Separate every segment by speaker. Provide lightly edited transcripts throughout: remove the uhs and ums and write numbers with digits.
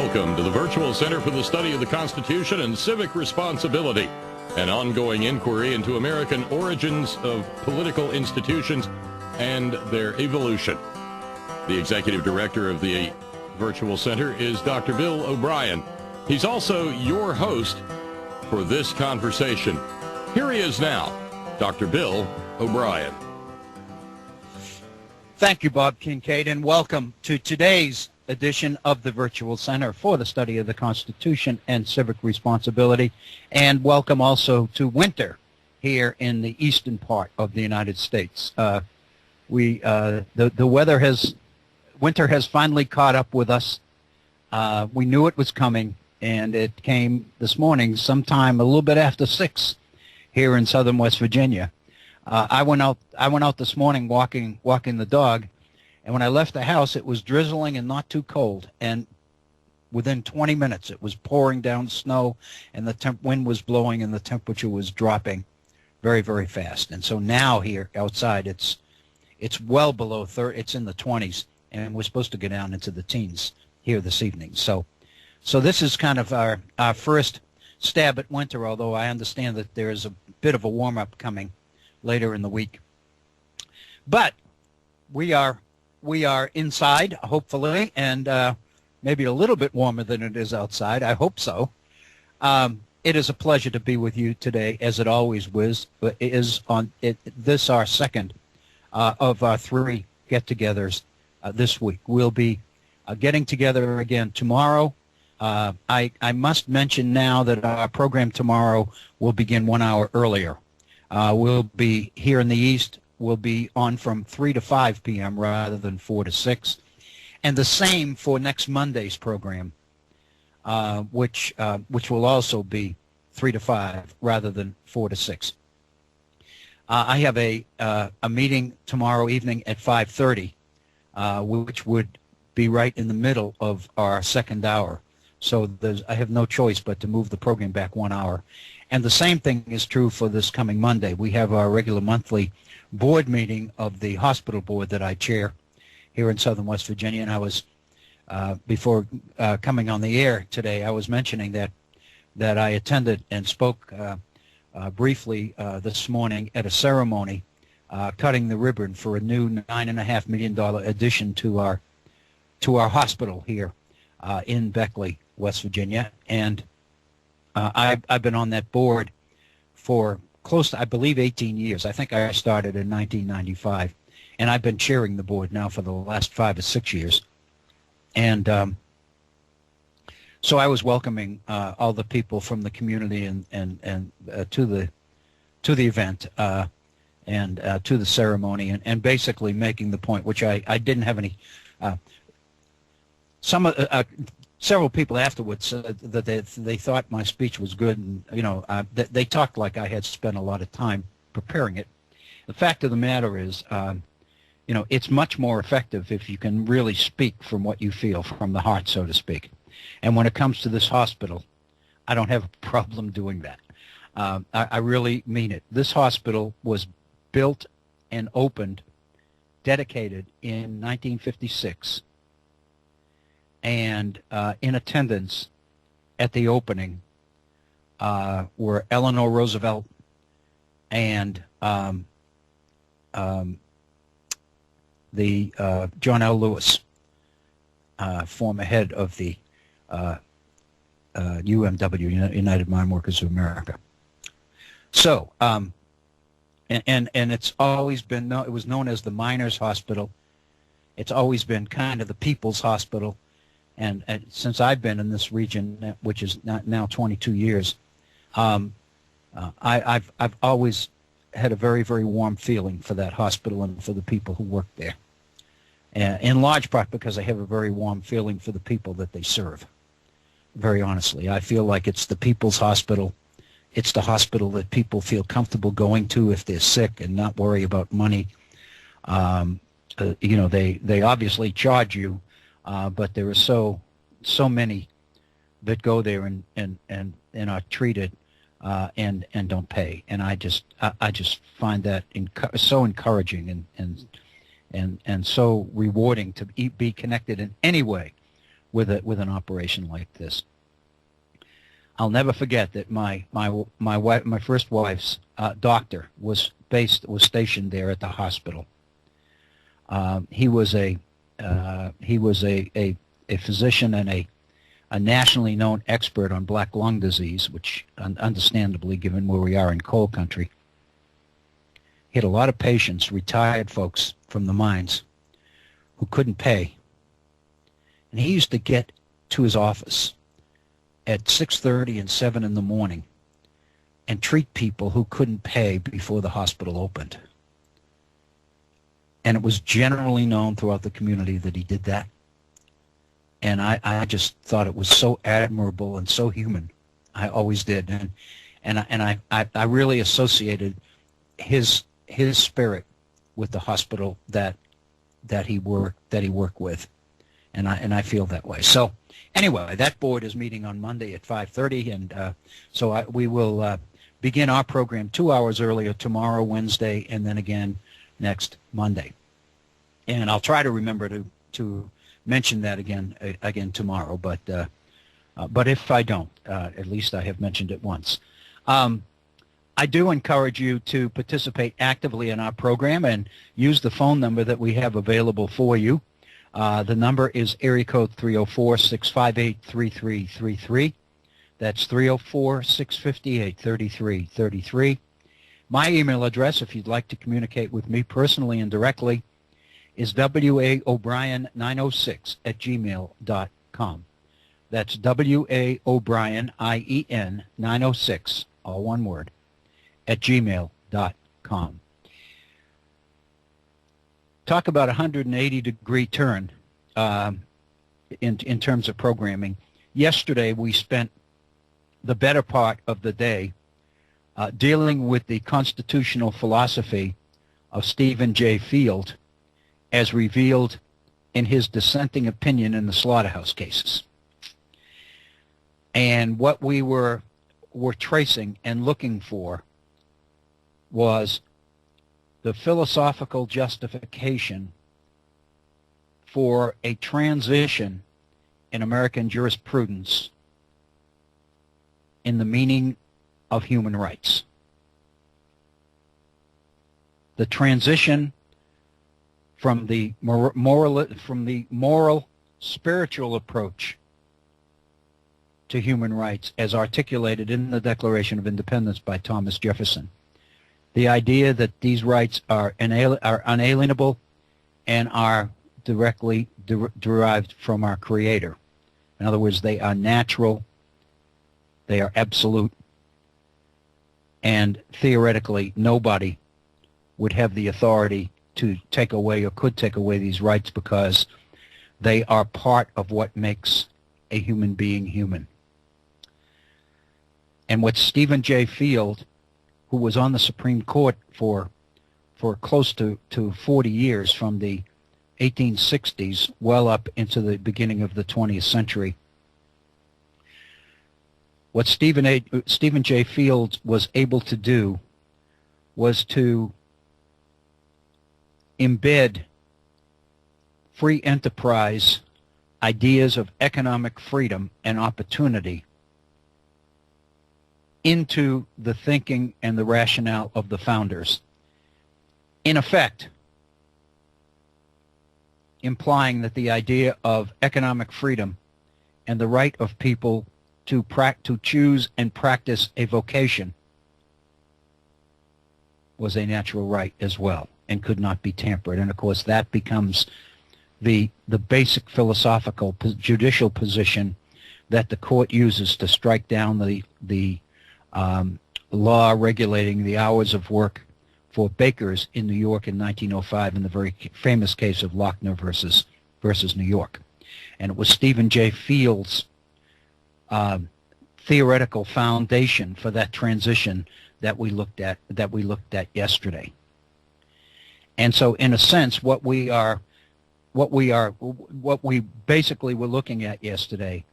Speaker 1: Welcome to the Virtual Center for the Study of the Constitution and Civic Responsibility, an ongoing inquiry into American origins of political institutions and their evolution. The Executive Director of the Virtual Center is Dr. Bill O'Brien. He's also your host for this conversation. Here he is now, Dr. Bill O'Brien.
Speaker 2: Thank you, Bob Kincaid, and welcome to today's edition of the Virtual Center for the Study of the Constitution and Civic Responsibility, and welcome also to winter here in the eastern part of the United States. Winter has finally caught up with us. We knew it was coming, and it came this morning sometime a little bit after 6 here in southern West Virginia. I went out this morning walking the dog. And when I left the house, it was drizzling and not too cold. And within 20 minutes, it was pouring down snow, and the wind was blowing, and the temperature was dropping very, very fast. And so now here outside, it's well below 30. It's in the 20s, and we're supposed to go down into the teens here this evening. So this is kind of our first stab at winter, although I understand that there is a bit of a warm-up coming later in the week. But we are inside, hopefully, and maybe a little bit warmer than it is outside. I hope so. It is a pleasure to be with you today, as it always is on this our second of our 3 get-togethers this week. We'll be getting together again tomorrow. I must mention now that our program tomorrow will begin 1 hour earlier. We'll be here in the East. Will be on from 3 to 5 p.m. rather than 4 to 6. And the same for next Monday's program, which will also be 3 to 5 rather than 4 to 6. I have a meeting tomorrow evening at 5:30, which would be right in the middle of our second hour. So I have no choice but to move the program back 1 hour. And the same thing is true for this coming Monday. We have our regular monthly board meeting of the hospital board that I chair here in southern West Virginia. And I was, before coming on the air today, I was mentioning that I attended and spoke briefly this morning at a ceremony cutting the ribbon for a new $9.5 million addition to our hospital here in Beckley, West Virginia. And I've been on that board for close to, I believe, 18 years. I think I started in 1995, and I've been chairing the board now for the last 5 or 6 years. And so I was welcoming all the people from the community and to the event and to the ceremony, and basically making the point, which I didn't have any. Several people afterwards said that they thought my speech was good, and they talked like I had spent a lot of time preparing it. The fact of the matter is, it's much more effective if you can really speak from what you feel, from the heart, so to speak. And when it comes to this hospital, I don't have a problem doing that. I really mean it. This hospital was built and opened, dedicated in 1956. And in attendance at the opening were Eleanor Roosevelt and the John L. Lewis, former head of the UMW, United Mine Workers of America. So, and it's always been it was known as the Miners' Hospital. It's always been kind of the People's Hospital. And since I've been in this region, which is now 22 years, I've always had a very, very warm feeling for that hospital and for the people who work there. In large part because I have a very warm feeling for the people that they serve. Very honestly, I feel like it's the people's hospital. It's the hospital that people feel comfortable going to if they're sick and not worry about money. They obviously charge you. But there are so many that go there and are treated and don't pay, and I just find that so encouraging and so rewarding to be connected in any way with an operation like this. I'll never forget that my first wife's doctor was stationed there at the hospital. He was a physician and a nationally known expert on black lung disease, which understandably, given where we are in coal country, he had a lot of patients, retired folks from the mines, who couldn't pay. And he used to get to his office at 6:30 and 7 in the morning and treat people who couldn't pay before the hospital opened. And it was generally known throughout the community that he did that. And I just thought it was so admirable and so human. I always did. And I really associated his spirit with the hospital that he worked with. And I feel that way. So anyway, that board is meeting on Monday at 5:30, and so we will begin our program 2 hours earlier tomorrow, Wednesday, and then again next Monday. And I'll try to remember to mention that again tomorrow. But if I don't, at least I have mentioned it once. I do encourage you to participate actively in our program and use the phone number that we have available for you. The number is area code 304-658-3333. That's 304-658-3333. My email address, if you'd like to communicate with me personally and directly, is waobrien906@gmail.com. That's waobrien906, all one word, @gmail.com. Talk about a 180-degree turn in terms of programming. Yesterday we spent the better part of the day dealing with the constitutional philosophy of Stephen J. Field as revealed in his dissenting opinion in the slaughterhouse cases. And what we were tracing and looking for was the philosophical justification for a transition in American jurisprudence in the meaning of human rights. The transition from the moral spiritual approach to human rights as articulated in the Declaration of Independence by Thomas Jefferson. The idea that these rights are unalienable and are directly derived from our Creator. In other words, they are natural, they are absolute, and theoretically nobody would have the authority to take away or could take away these rights because they are part of what makes a human being human. And what Stephen J. Field, who was on the Supreme Court for close to 40 years, from the 1860s well up into the beginning of the 20th century, what Stephen J. Field was able to do was to embed free enterprise ideas of economic freedom and opportunity into the thinking and the rationale of the founders, in effect implying that the idea of economic freedom and the right of people to choose and practice a vocation was a natural right as well and could not be tampered. And of course that becomes the basic philosophical judicial position that the court uses to strike down the law regulating the hours of work for bakers in New York in 1905 in the very famous case of Lochner versus New York. And it was Stephen J. Field's theoretical foundation for that transition that we looked at yesterday. And so in a sense what we basically were looking at yesterday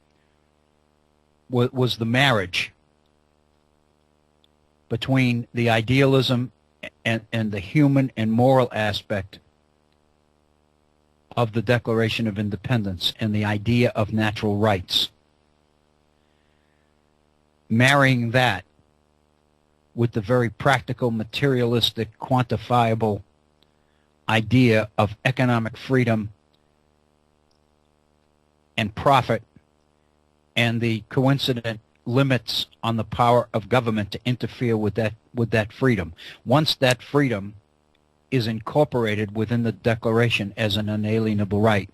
Speaker 2: was the marriage between the idealism and the human and moral aspect of the Declaration of Independence and the idea of natural rights. Marrying that with the very practical, materialistic, quantifiable idea of economic freedom and profit, and the coincident limits on the power of government to interfere with that freedom. Once that freedom is incorporated within the Declaration as an unalienable right,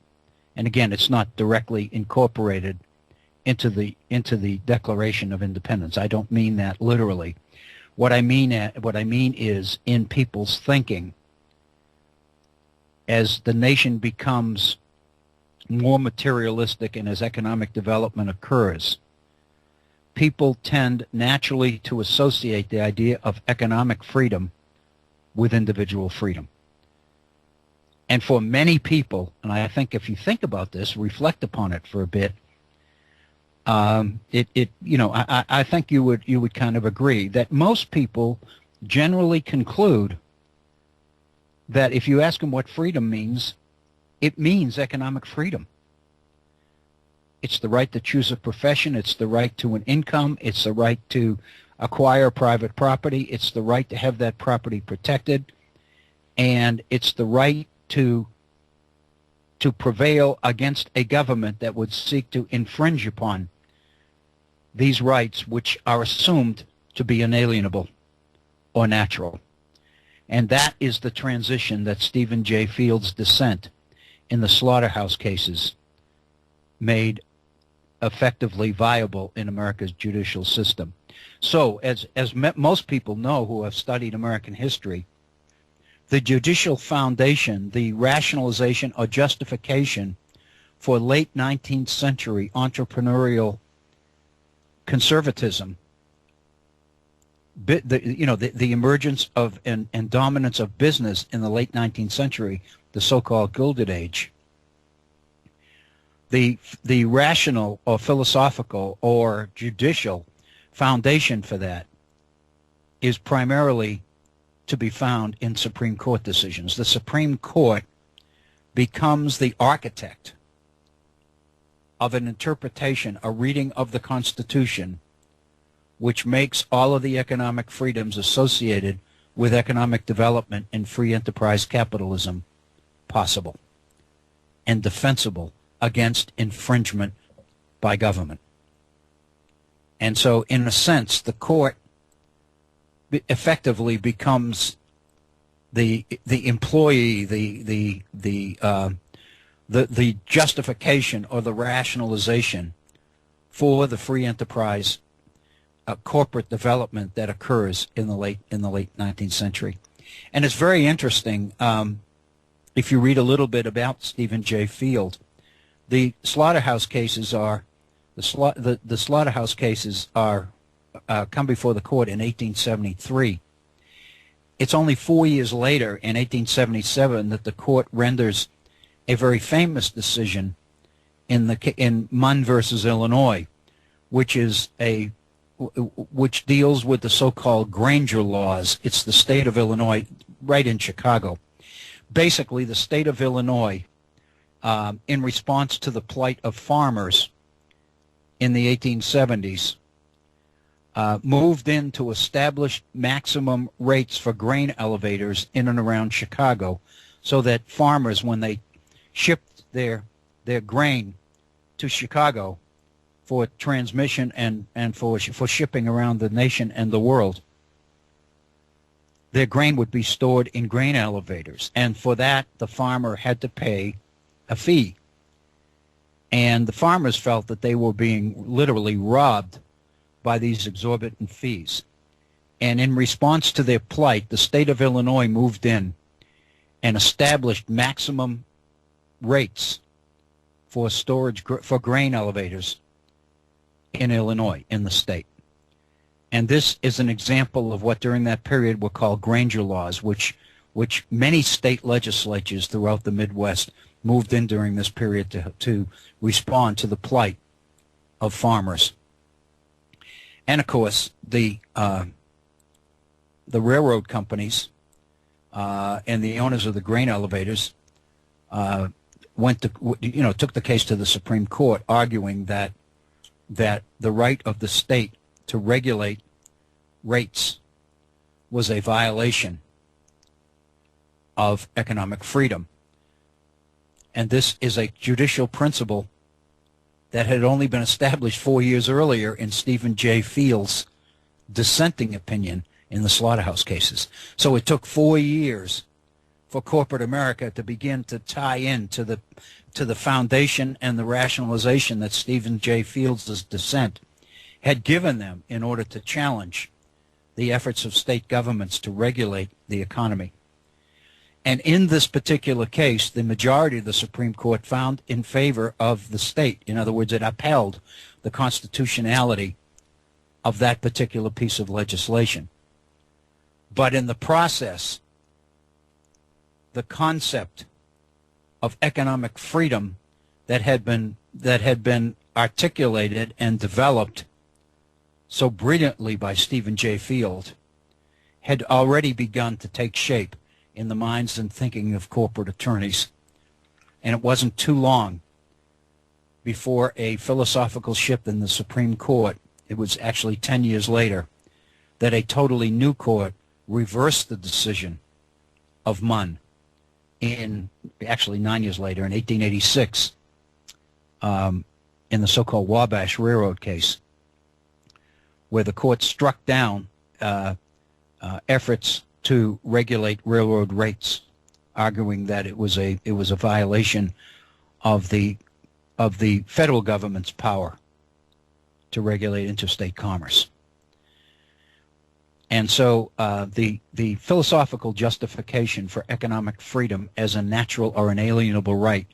Speaker 2: and again, it's not directly incorporated into the Declaration of Independence. I don't mean that literally. What I mean is in people's thinking, as the nation becomes more materialistic and as economic development occurs, people tend naturally to associate the idea of economic freedom with individual freedom. And for many people, and I think if you think about this, reflect upon it for a bit, I think you would kind of agree that most people generally conclude that if you ask them what freedom means, it means economic freedom. It's the right to choose a profession. It's the right to an income. It's the right to acquire private property. It's the right to have that property protected. And it's the right to prevail against a government that would seek to infringe upon these rights, which are assumed to be inalienable or natural. And that is the transition that Stephen J. Field's dissent in the slaughterhouse cases made effectively viable in America's judicial system. So, as most people know who have studied American history, the judicial foundation, the rationalization or justification for late 19th century entrepreneurial conservatism, the emergence of and dominance of business in the late 19th century, the so-called Gilded Age, the rational or philosophical or judicial foundation for that is primarily to be found in Supreme Court decisions. The Supreme Court becomes the architect of an interpretation, a reading of the Constitution, which makes all of the economic freedoms associated with economic development and free enterprise capitalism possible and defensible against infringement by government. And so, in a sense, the court effectively becomes the employee, the justification or the rationalization for the free enterprise corporate development that occurs in the late 19th century. And it's very interesting if you read a little bit about Stephen J. Field. The slaughterhouse cases are the slaughterhouse cases are come before the court in 1873. It's only 4 years later, in 1877, that the court renders a very famous decision in Munn versus Illinois, which deals with the so-called Granger laws. It's the state of Illinois, right in Chicago. Basically, the state of Illinois, in response to the plight of farmers in the 1870s, moved in to establish maximum rates for grain elevators in and around Chicago, so that farmers, when they shipped their grain to Chicago for transmission and for shipping around the nation and the world, their grain would be stored in grain elevators. And for that, the farmer had to pay a fee. And the farmers felt that they were being literally robbed by these exorbitant fees. And in response to their plight, the state of Illinois moved in and established maximum rates for storage for grain elevators in Illinois, in the state. And this is an example of what during that period were called Granger laws, which many state legislatures throughout the Midwest moved in during this period to respond to the plight of farmers. And of course, the railroad companies and the owners of the grain elevators took the case to the Supreme Court, arguing that the right of the state to regulate rates was a violation of economic freedom. And this is a judicial principle that had only been established 4 years earlier in Stephen J. Field's dissenting opinion in the slaughterhouse cases. So it took 4 years for corporate America to begin to tie in to the foundation and the rationalization that Stephen J. Field's dissent had given them in order to challenge the efforts of state governments to regulate the economy. And in this particular case, the majority of the Supreme Court found in favor of the state. In other words, it upheld the constitutionality of that particular piece of legislation. But in the process, the concept of economic freedom that had been articulated and developed so brilliantly by Stephen J. Field had already begun to take shape in the minds and thinking of corporate attorneys. And it wasn't too long before a philosophical shift in the Supreme Court, it was actually 10 years later, that a totally new court reversed the decision of Munn actually 9 years later, in 1886, in the so-called Wabash Railroad case, where the court struck down efforts to regulate railroad rates, arguing that it was a violation of the federal government's power to regulate interstate commerce. And so the philosophical justification for economic freedom as a natural or inalienable right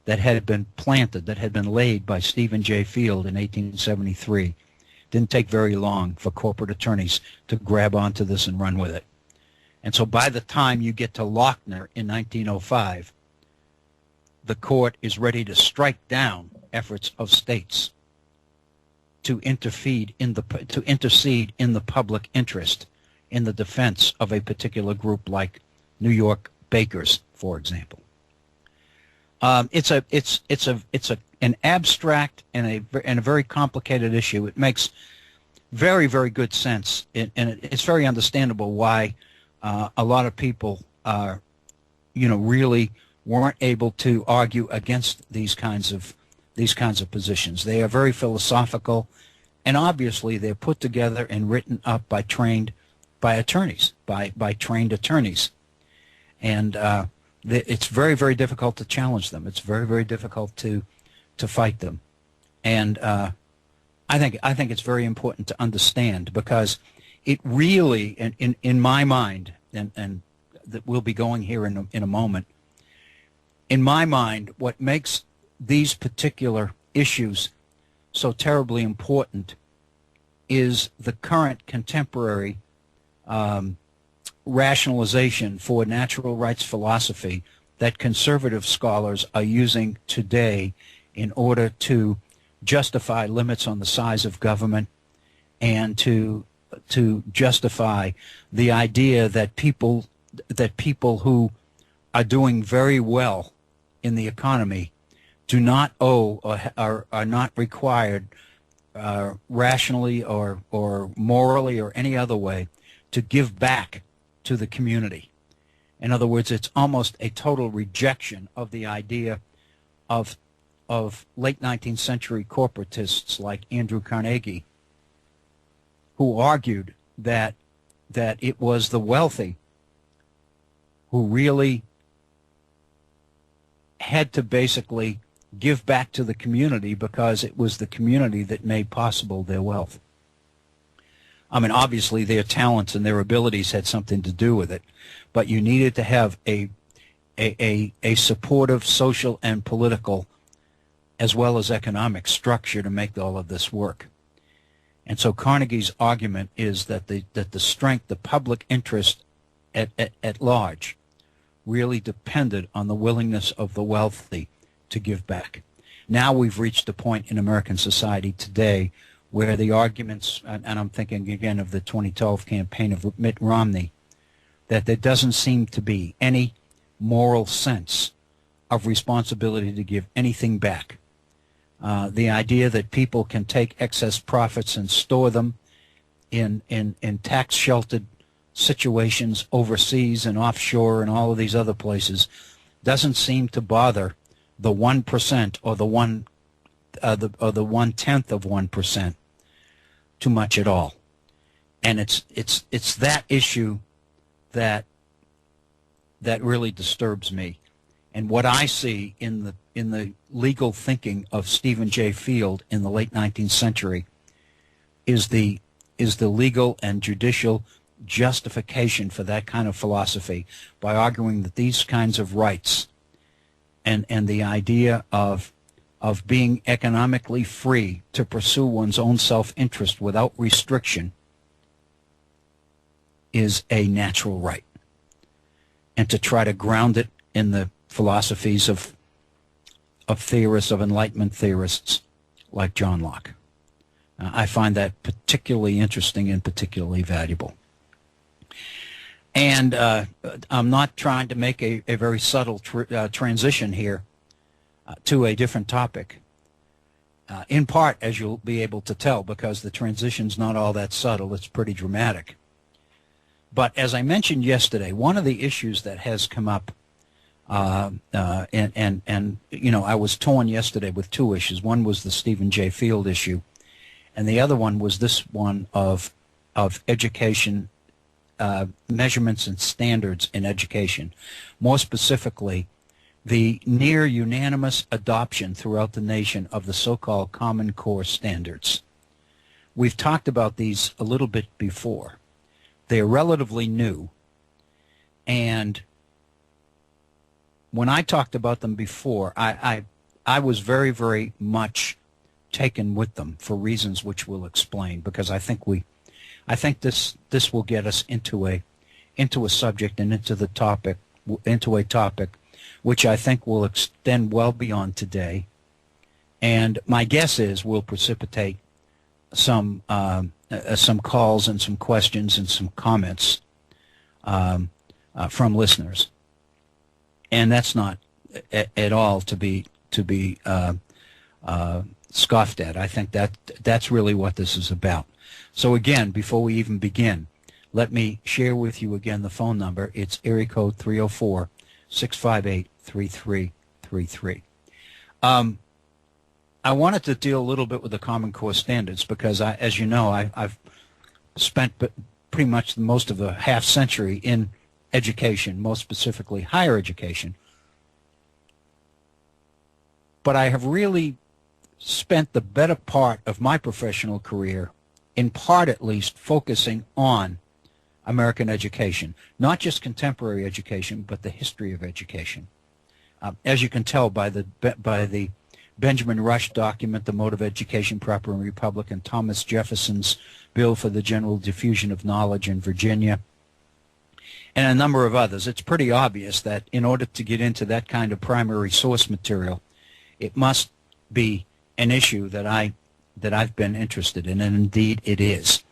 Speaker 2: that had been planted, that had been laid by Stephen J. Field in 1873, didn't take very long for corporate attorneys to grab onto this and run with it. And so by the time you get to Lochner in 1905, the court is ready to strike down efforts of states to intercede in the public interest in the defense of a particular group like New York bakers, for example. It's an abstract and a very complicated issue. It makes very, very good sense, and it's very understandable why a lot of people really weren't able to argue against these kinds of positions. They are very philosophical, and obviously they're put together and written up by trained attorneys, and it's very, very difficult to challenge them. It's very, very difficult to fight them, and I think it's very important to understand, because it really, in my mind, and that we'll be going here in a moment. In my mind, what makes these particular issues so terribly important is the current contemporary rationalization for natural rights philosophy that conservative scholars are using today in order to justify limits on the size of government and to justify the idea that people who are doing very well in the economy do not owe or are not required rationally or morally or any other way to give back to the community. In other words, it's almost a total rejection of the idea of late 19th century corporatists like Andrew Carnegie, who argued that it was the wealthy who really had to basically give back to the community because it was the community that made possible their wealth. I mean, obviously their talents and their abilities had something to do with it, but you needed to have a supportive social and political as well as economic structure to make all of this work. And so Carnegie's argument is that the strength, the public interest at large, really depended on the willingness of the wealthy to give back. Now we've reached a point in American society today where the arguments, and I'm thinking again of the 2012 campaign of Mitt Romney, that there doesn't seem to be any moral sense of responsibility to give anything back. The idea that people can take excess profits and store them in tax-sheltered situations overseas and offshore and all of these other places doesn't seem to bother the 1% or the 1/10 of 1% too much at all. And it's that issue that really disturbs me. And what I see in the legal thinking of Stephen J. Field in the late 19th century is the legal and judicial justification for that kind of philosophy, by arguing that these kinds of rights and the idea of being economically free to pursue one's own self-interest without restriction is a natural right, and to try to ground it in the philosophies of theorists, of Enlightenment theorists like John Locke. I find that particularly interesting and particularly valuable. And I'm not trying to make a very subtle transition here to a different topic, in part, as you'll be able to tell, because the transition's not all that subtle. It's pretty dramatic. But as I mentioned yesterday, one of the issues that has come up, and you know, I was torn yesterday with two issues. One was the Stephen J. Field issue, and the other one was this one of education, measurements and standards in education. More specifically, the near unanimous adoption throughout the nation of the so-called Common Core standards. We've talked about these a little bit before. They're relatively new, and when I talked about them before, I was very, very much taken with them for reasons which we'll explain, because I think this will get us into a subject and into a topic which I think will extend well beyond today, and my guess is will precipitate some calls and some questions and some comments from listeners, and that's not at all to be scoffed at. I think that's really what this is about. So again, before we even begin, let me share with you again the phone number. It's area code 304-658-3333. I wanted to deal a little bit with the Common Core standards because, as you know, I've spent pretty much most of the half century in education, most specifically higher education. But I have really spent the better part of my professional career, in part at least, focusing on American education, not just contemporary education, but the history of education. As you can tell by the Benjamin Rush document, The Mode of Education, Proper and Republic, and Thomas Jefferson's Bill for the General Diffusion of Knowledge in Virginia, and a number of others, it's pretty obvious that in order to get into that kind of primary source material, it must be an issue that I've been interested in, and indeed it is.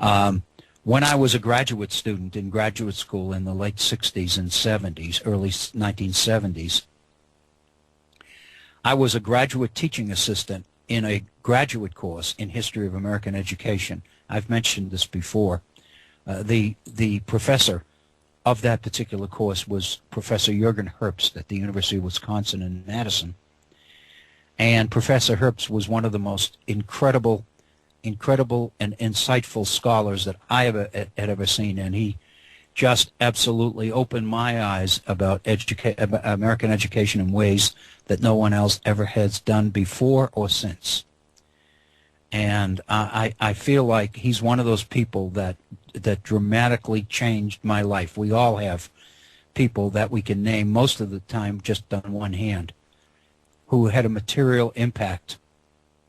Speaker 2: When I was a graduate student in graduate school in the late 60s and 70s, early 1970s, I was a graduate teaching assistant in a graduate course in History of American Education. I've mentioned this before. The professor of that particular course was Professor Jürgen Herbst at the University of Wisconsin in Madison. And Professor Herbst was one of the most incredible and insightful scholars that I had ever seen, and he just absolutely opened my eyes about American education in ways that no one else ever has done before or since. And I feel like he's one of those people that dramatically changed my life. We all have people that we can name most of the time just on one hand, who had a material impact,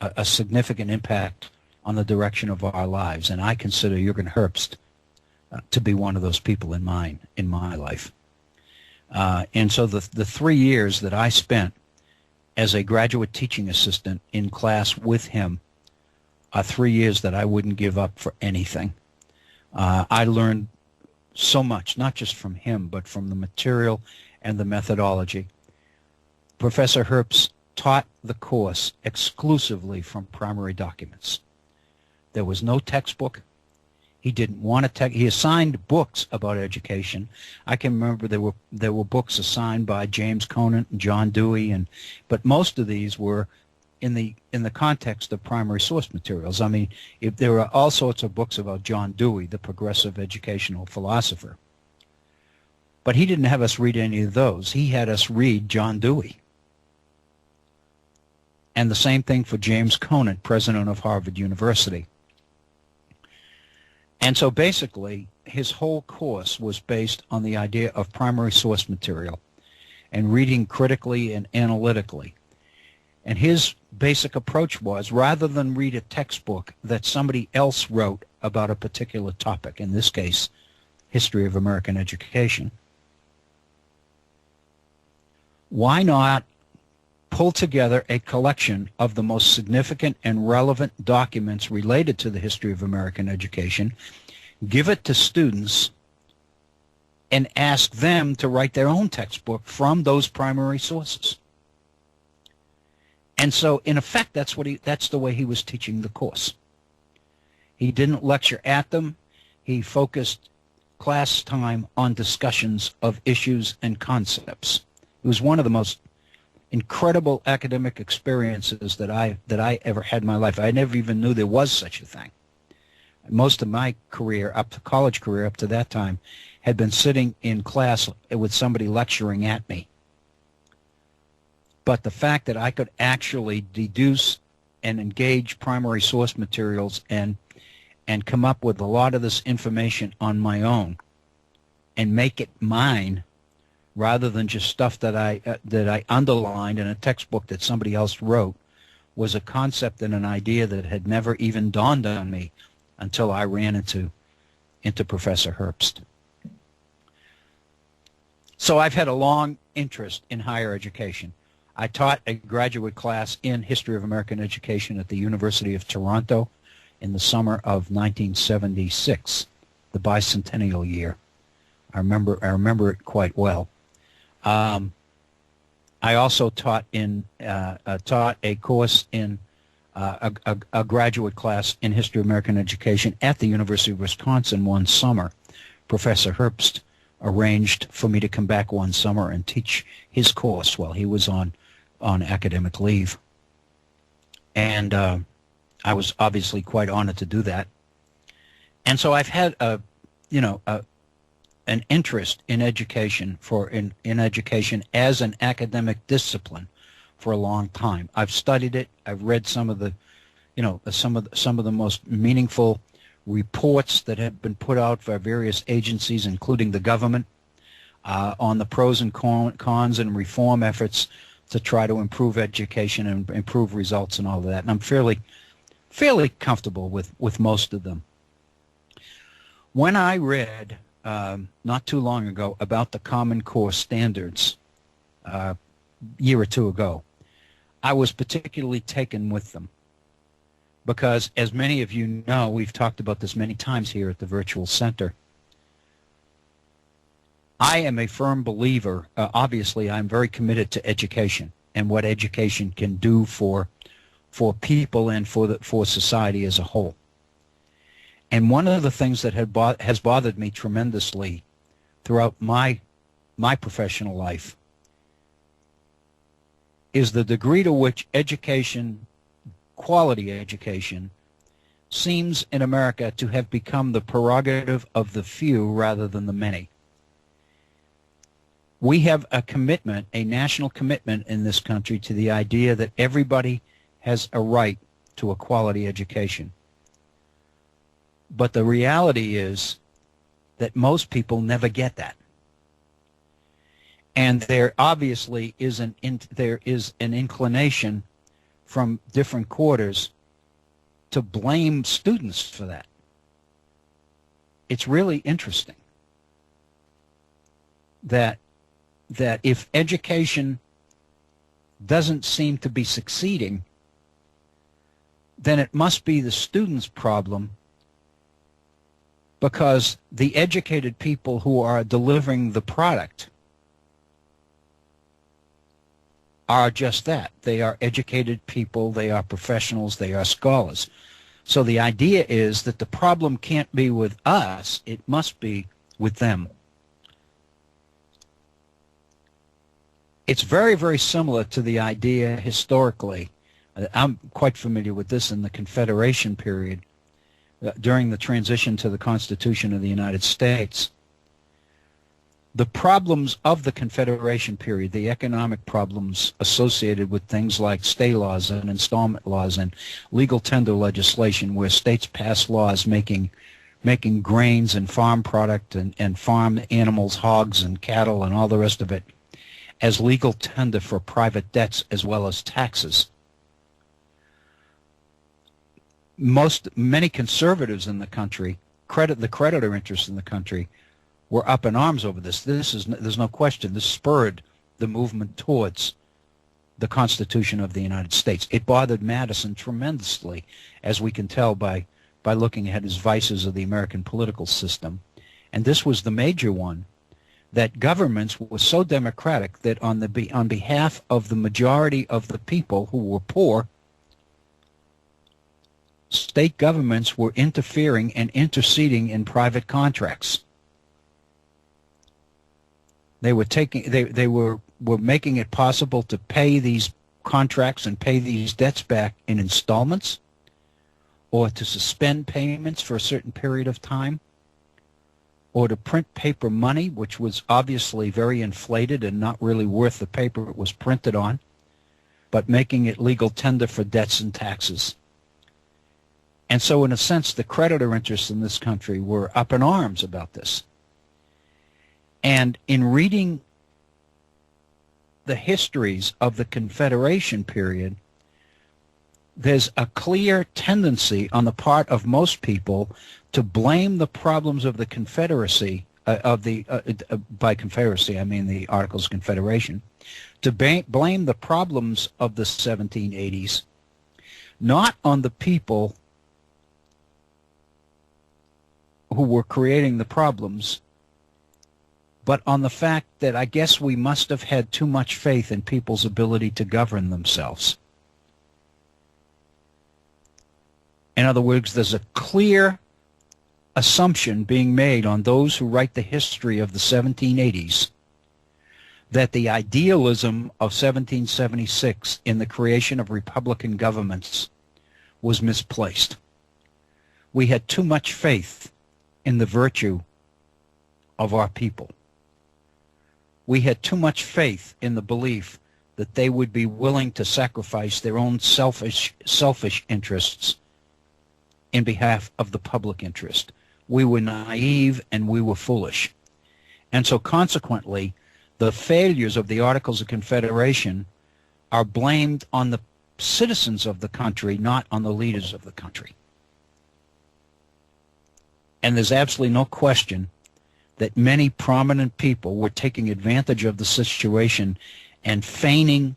Speaker 2: a significant impact on the direction of our lives. And I consider Jürgen Herbst to be one of those people in my life. And so the 3 years that I spent as a graduate teaching assistant in class with him are 3 years that I wouldn't give up for anything. I learned so much, not just from him, but from the material and the methodology. Professor Herbst taught the course exclusively from primary documents. There was no textbook. He didn't want to he assigned books about education. I can remember there were books assigned by James Conant and John Dewey, but most of these were in the context of primary source materials. I mean, if there were all sorts of books about John Dewey, the progressive educational philosopher. But he didn't have us read any of those. He had us read John Dewey. And the same thing for James Conant, president of Harvard University. And so basically, his whole course was based on the idea of primary source material and reading critically and analytically. And his basic approach was, rather than read a textbook that somebody else wrote about a particular topic, in this case, history of American education, why not pull together a collection of the most significant and relevant documents related to the history of American education, give it to students, and ask them to write their own textbook from those primary sources. And so, in effect, that's the way he was teaching the course. He didn't lecture at them. He focused class time on discussions of issues and concepts. It was one of the most incredible academic experiences that I ever had in my life. I never even knew there was such a thing. Most of my career, college career up to that time, had been sitting in class with somebody lecturing at me. But the fact that I could actually deduce and engage primary source materials and come up with a lot of this information on my own and make it mine, rather than just stuff that I underlined in a textbook that somebody else wrote, was a concept and an idea that had never even dawned on me until I ran into Professor Herbst. So I've had a long interest in higher education. I taught a graduate class in History of American Education at the University of Toronto in the summer of 1976, the bicentennial year. I remember it quite well. I also taught a course in a graduate class in History of American Education at the University of Wisconsin one summer. Professor Herbst arranged for me to come back one summer and teach his course while he was on academic leave. And I was obviously quite honored to do that. And so I've had an interest in education in education as an academic discipline for a long time. I've studied it. I've read some of the most meaningful reports that have been put out by various agencies, including the government, on the pros and cons and reform efforts to try to improve education and improve results and all of that. And I'm fairly comfortable with most of them. When I read not too long ago about the Common Core standards a year or two ago, I was particularly taken with them because, as many of you know, we've talked about this many times here at the Virtual Center, I am a firm believer, obviously I'm very committed to education and what education can do for people and for society as a whole. And one of the things that has bothered me tremendously throughout my professional life is the degree to which education, quality education, seems in America to have become the prerogative of the few rather than the many. We have a commitment, a national commitment in this country to the idea that everybody has a right to a quality education. But the reality is that most people never get that. And there obviously is an inclination from different quarters to blame students for that. It's really interesting that if education doesn't seem to be succeeding, then it must be the student's problem, because the educated people who are delivering the product are just that. They are educated people, they are professionals, they are scholars. So the idea is that the problem can't be with us, it must be with them. It's very, very similar to the idea historically. I'm quite familiar with this in the Confederation period, during the transition to the Constitution of the United States. The problems of the Confederation period, the economic problems associated with things like stay laws and installment laws and legal tender legislation, where states pass laws making grains and farm product and farm animals, hogs and cattle and all the rest of it, as legal tender for private debts as well as taxes. Many conservatives in the country, the creditor interests in the country, were up in arms over this. There's no question, this spurred the movement towards the Constitution of the United States. It bothered Madison tremendously, as we can tell by looking at his vices of the American political system. And this was the major one, that governments were so democratic that on behalf of the majority of the people who were poor, state governments were interfering and interceding in private contracts. They were making it possible to pay these contracts and pay these debts back in installments, or to suspend payments for a certain period of time, or to print paper money, which was obviously very inflated and not really worth the paper it was printed on, but making it legal tender for debts and taxes. And so in a sense, the creditor interests in this country were up in arms about this. And in reading the histories of the Confederation period, there's a clear tendency on the part of most people to blame the problems of the Confederacy, by Confederacy I mean the Articles of Confederation, to blame the problems of the 1780s, not on the people who were creating the problems, but on the fact that I guess we must have had too much faith in people's ability to govern themselves. In other words, there's a clear assumption being made on those who write the history of the 1780s that the idealism of 1776 in the creation of republican governments was misplaced. We had too much faith in the virtue of our people. We had too much faith in the belief that they would be willing to sacrifice their own selfish interests in behalf of the public interest. We were naive and we were foolish. And so consequently, the failures of the Articles of Confederation are blamed on the citizens of the country, not on the leaders of the country. And there's absolutely no question that many prominent people were taking advantage of the situation and feigning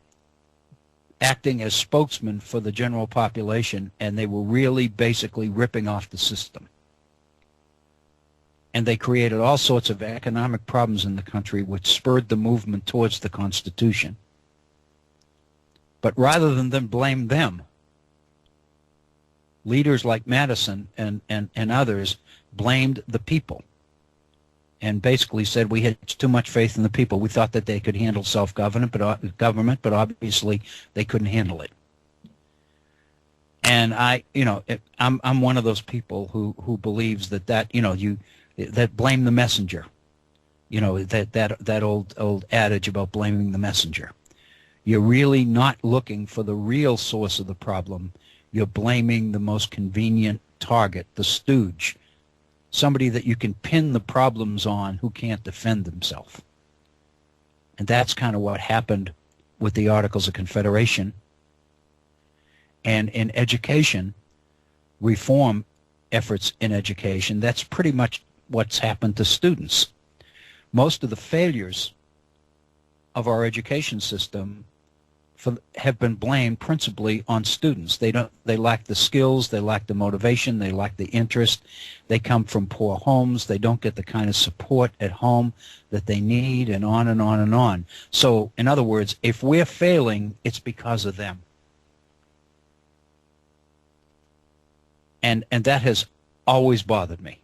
Speaker 2: acting as spokesmen for the general population, and they were really basically ripping off the system. And they created all sorts of economic problems in the country which spurred the movement towards the Constitution. But rather than blame them, leaders like Madison and others blamed the people and basically said we had too much faith in the people. We thought that they could handle self-government, but obviously they couldn't handle it. And I'm one of those people who believes that blame the messenger. That old adage about blaming the messenger. You're really not looking for the real source of the problem. You're blaming the most convenient target, the stooge, somebody that you can pin the problems on who can't defend himself. And that's kind of what happened with the Articles of Confederation. And in education, reform efforts in education, that's pretty much what's happened to students. Most of the failures of our education system have been blamed principally on students. They lack the skills, they lack the motivation, they lack the interest. They come from poor homes, they don't get the kind of support at home that they need, and on and on and on. So, in other words, if we're failing, it's because of them. And that has always bothered me.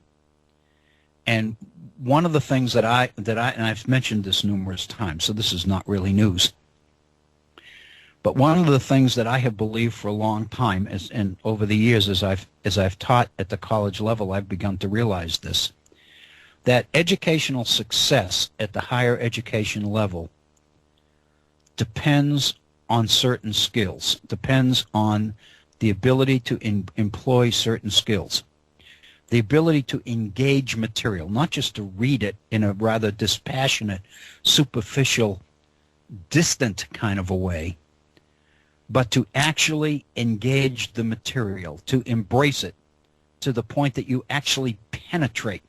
Speaker 2: And one of the things that and I've mentioned this numerous times, so this is not really news. But one of the things that I have believed for a long time, and over the years as I've taught at the college level, I've begun to realize this, that educational success at the higher education level depends on certain skills, depends on the ability to employ certain skills, the ability to engage material, not just to read it in a rather dispassionate, superficial, distant kind of a way, but to actually engage the material, to embrace it to the point that you actually penetrate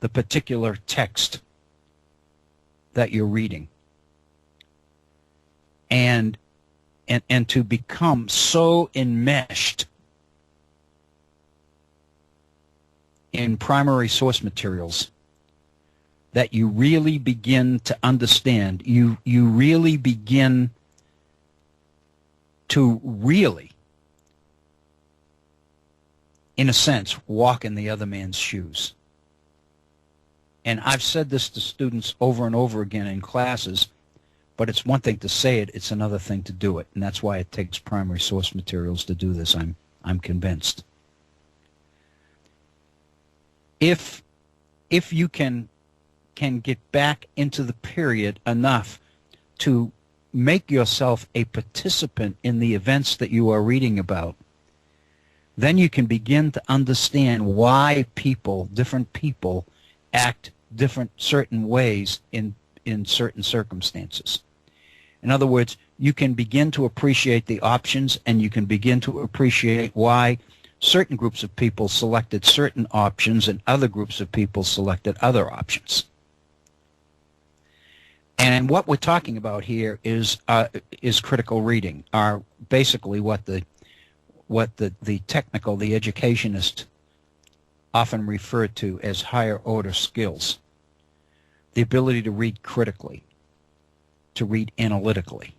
Speaker 2: the particular text that you're reading. And to become so enmeshed in primary source materials that you really begin to understand, you really begin to really, in a sense, walk in the other man's shoes. And I've said this to students over and over again in classes, but it's one thing to say it, it's another thing to do it. And that's why it takes primary source materials to do this, I'm convinced. If you can get back into the period enough to make yourself a participant in the events that you are reading about, then you can begin to understand why different people act certain ways in certain circumstances. In other words, you can begin to appreciate the options, and you can begin to appreciate why certain groups of people selected certain options and other groups of people selected other options. And what we're talking about here is critical reading, are basically what the technical, the educationists often refer to as higher order skills. The ability to read critically, to read analytically,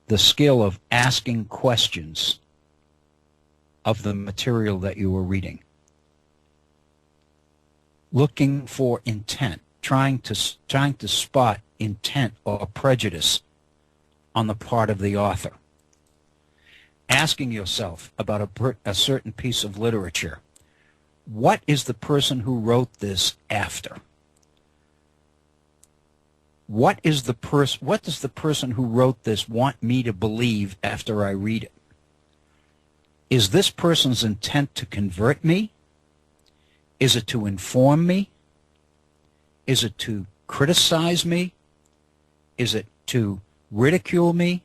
Speaker 2: the skill of asking questions of the material that you are reading, looking for intent, trying to spot intent or prejudice on the part of the author, asking yourself about a certain piece of literature, what is the person who wrote this after? What does the person who wrote this want me to believe after I read it? Is this person's intent to convert me? Is it to inform me? Is it to criticize me? Is it to ridicule me?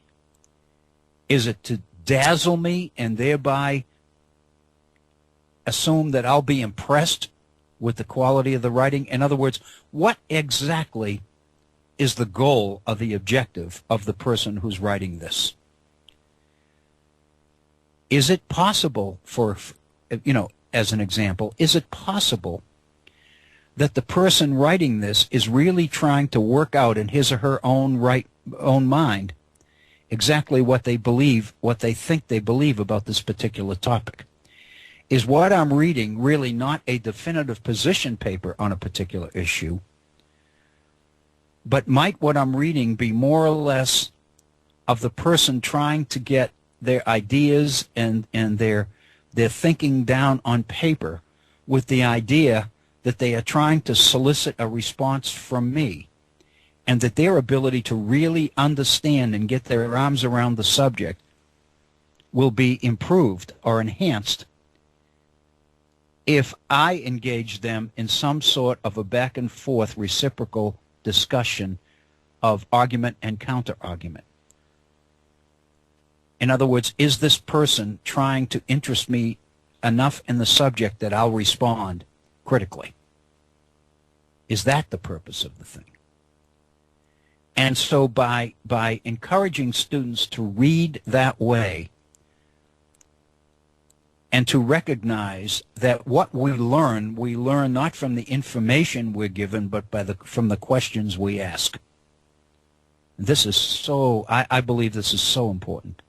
Speaker 2: Is it to dazzle me and thereby assume that I'll be impressed with the quality of the writing? In other words, what exactly is the goal or the objective of the person who's writing this? Is it possible as an example, is it possible that the person writing this is really trying to work out in his or her own mind exactly what they believe, what they think they believe about this particular topic? Is what I'm reading really not a definitive position paper on a particular issue, but might what I'm reading be more or less of the person trying to get their ideas and their thinking down on paper with the idea that they are trying to solicit a response from me, and that their ability to really understand and get their arms around the subject will be improved or enhanced if I engage them in some sort of a back and forth reciprocal discussion of argument and counter-argument. In other words, is this person trying to interest me enough in the subject that I'll respond critically? Is that the purpose of the thing? And so by encouraging students to read that way and to recognize that what we learn not from the information we're given, but from the questions we ask. This is so, I believe this is so important,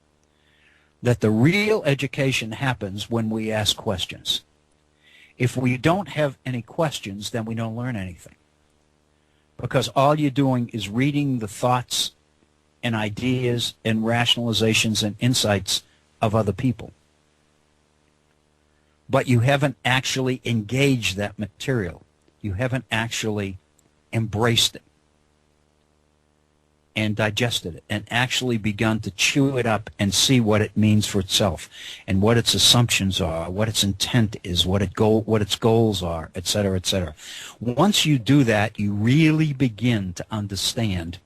Speaker 2: that the real education happens when we ask questions. If we don't have any questions, then we don't learn anything. Because all you're doing is reading the thoughts and ideas and rationalizations and insights of other people. But you haven't actually engaged that material. You haven't actually embraced it and digested it and actually begun to chew it up and see what it means for itself and what its assumptions are, what its intent is, what its goals are, etc., etc. Once you do that, you really begin to understand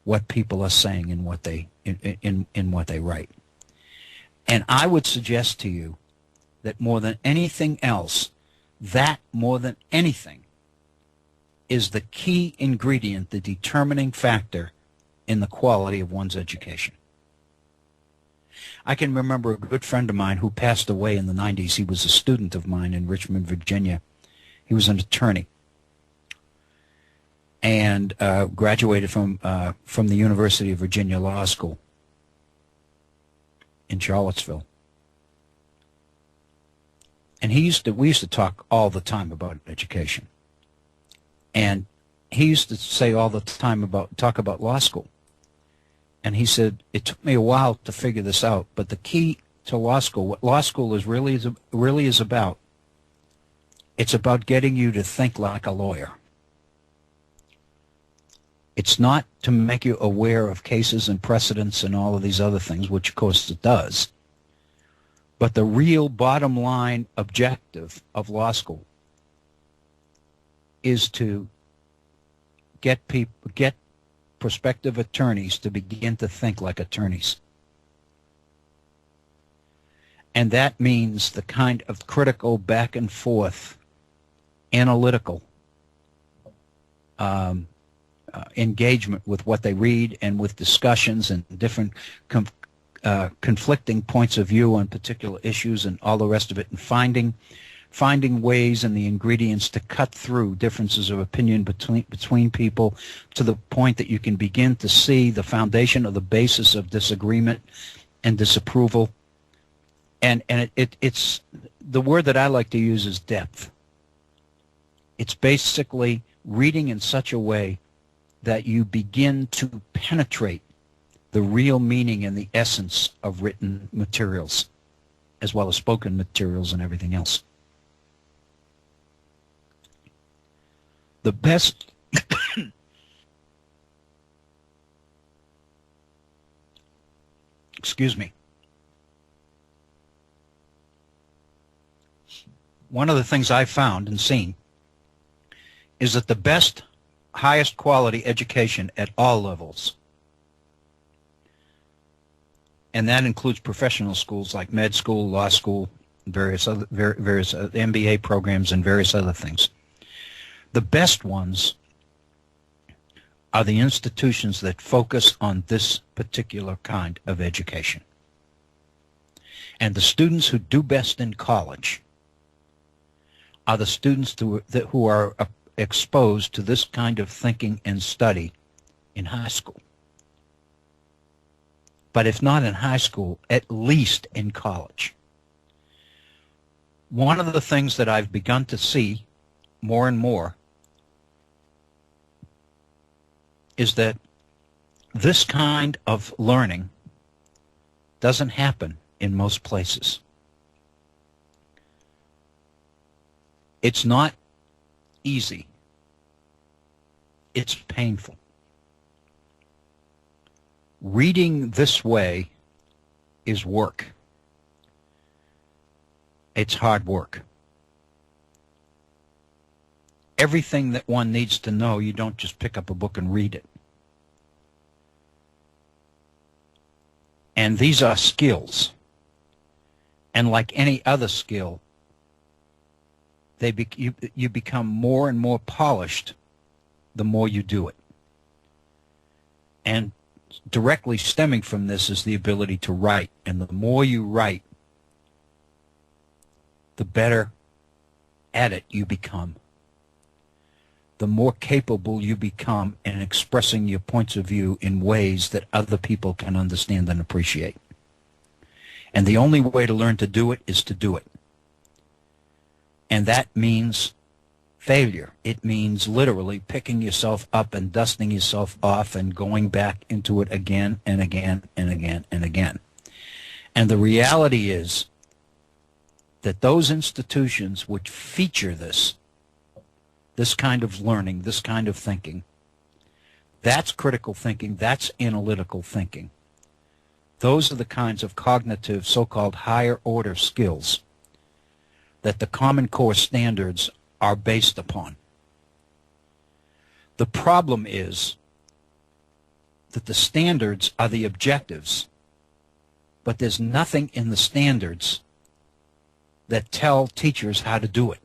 Speaker 2: what people are saying in what they in what they write. And I would suggest to you that more than anything else, that more than anything is the key ingredient, the determining factor in the quality of one's education. I can remember a good friend of mine who passed away in the 90s. He was a student of mine in Richmond, Virginia. He was an attorney and graduated from the University of Virginia Law School in Charlottesville. And we used to talk all the time about education. And he used to say all the time talk about law school. And he said, it took me a while to figure this out, but the key to law school, what law school really is about, it's about getting you to think like a lawyer. It's not to make you aware of cases and precedents and all of these other things, which of course it does. But the real bottom line objective of law school is to get prospective attorneys to begin to think like attorneys. And that means the kind of critical back and forth, analytical engagement with what they read and with discussions and different conflicting points of view on particular issues and all the rest of it, and finding ways and the ingredients to cut through differences of opinion between people to the point that you can begin to see the foundation or the basis of disagreement and disapproval. And it's the word that I like to use is depth. It's basically reading in such a way that you begin to penetrate the real meaning and the essence of written materials, as well as spoken materials and everything else. The best excuse me. One of the things I've found and seen is that the best, highest quality education at all levels, and that includes professional schools like med school, law school, various MBA programs, and various other things. The best ones are the institutions that focus on this particular kind of education. And the students who do best in college are the students who are exposed to this kind of thinking and study in high school. But if not in high school, at least in college. One of the things that I've begun to see more and more is that this kind of learning doesn't happen in most places. It's not easy. It's painful. Reading this way is work. It's hard work. Everything that one needs to know, you don't just pick up a book and read it. And these are skills. And like any other skill, you become more and more polished the more you do it. And directly stemming from this is the ability to write. And the more you write, the better at it you become. The more capable you become in expressing your points of view in ways that other people can understand and appreciate. And the only way to learn to do it is to do it. And that means failure. It means literally picking yourself up and dusting yourself off and going back into it again and again and again and again. And the reality is that those institutions which feature this kind of learning, this kind of thinking, that's critical thinking, that's analytical thinking. Those are the kinds of cognitive, so-called higher order skills that the Common Core standards are based upon. The problem is that the standards are the objectives, but there's nothing in the standards that tell teachers how to do it.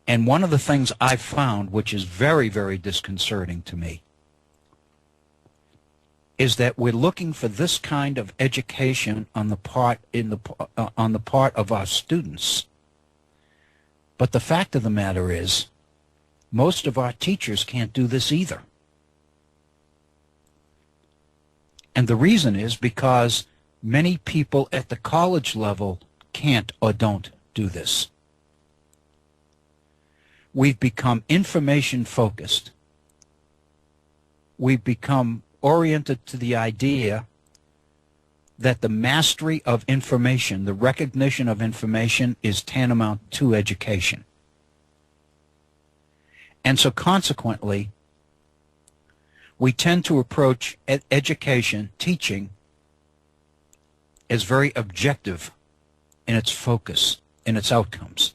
Speaker 2: And one of the things I've found, which is very, very disconcerting to me, is that we're looking for this kind of education on the part of our students. But the fact of the matter is, most of our teachers can't do this either. And the reason is because many people at the college level can't or don't do this. We've become information focused. We've become oriented to the idea that the mastery of information, the recognition of information, is tantamount to education. And so consequently, we tend to approach education, teaching, as very objective in its focus, in its outcomes.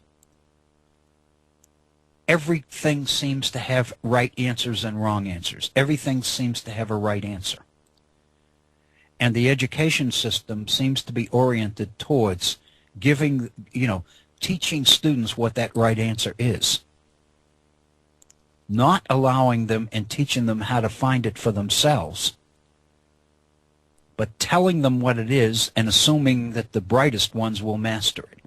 Speaker 2: Everything seems to have right answers and wrong answers. Everything seems to have a right answer. And the education system seems to be oriented towards giving, teaching students what that right answer is. Not allowing them and teaching them how to find it for themselves, but telling them what it is and assuming that the brightest ones will master it.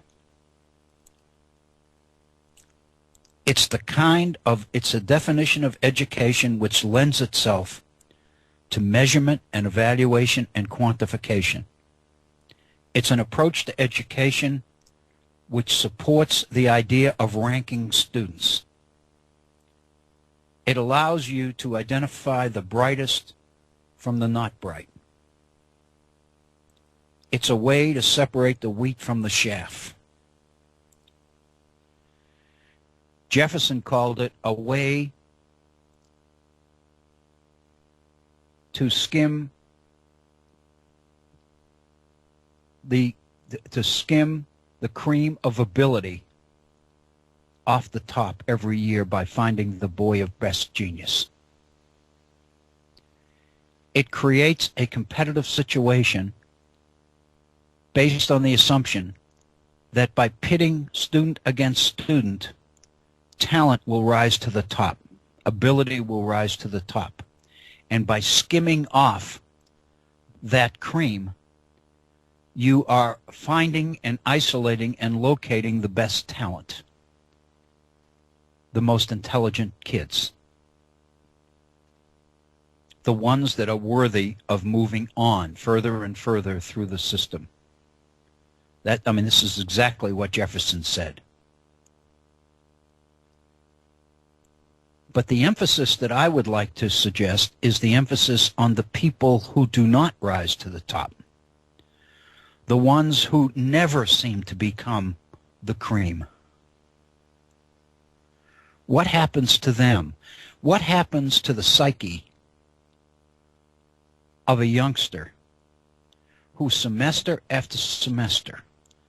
Speaker 2: It's a definition of education which lends itself to measurement and evaluation and quantification. It's an approach to education which supports the idea of ranking students. It allows you to identify the brightest from the not bright. It's a way to separate the wheat from the chaff. Jefferson called it a way to skim the cream of ability off the top every year by finding the boy of best genius. It creates a competitive situation based on the assumption that by pitting student against student, talent will rise to the top, ability will rise to the top. And by skimming off that cream, you are finding and isolating and locating the best talent, the most intelligent kids, the ones that are worthy of moving on further and further through the system. This is exactly what Jefferson said. But the emphasis that I would like to suggest is the emphasis on the people who do not rise to the top, the ones who never seem to become the cream. What happens to them? What happens to the psyche of a youngster who semester after semester,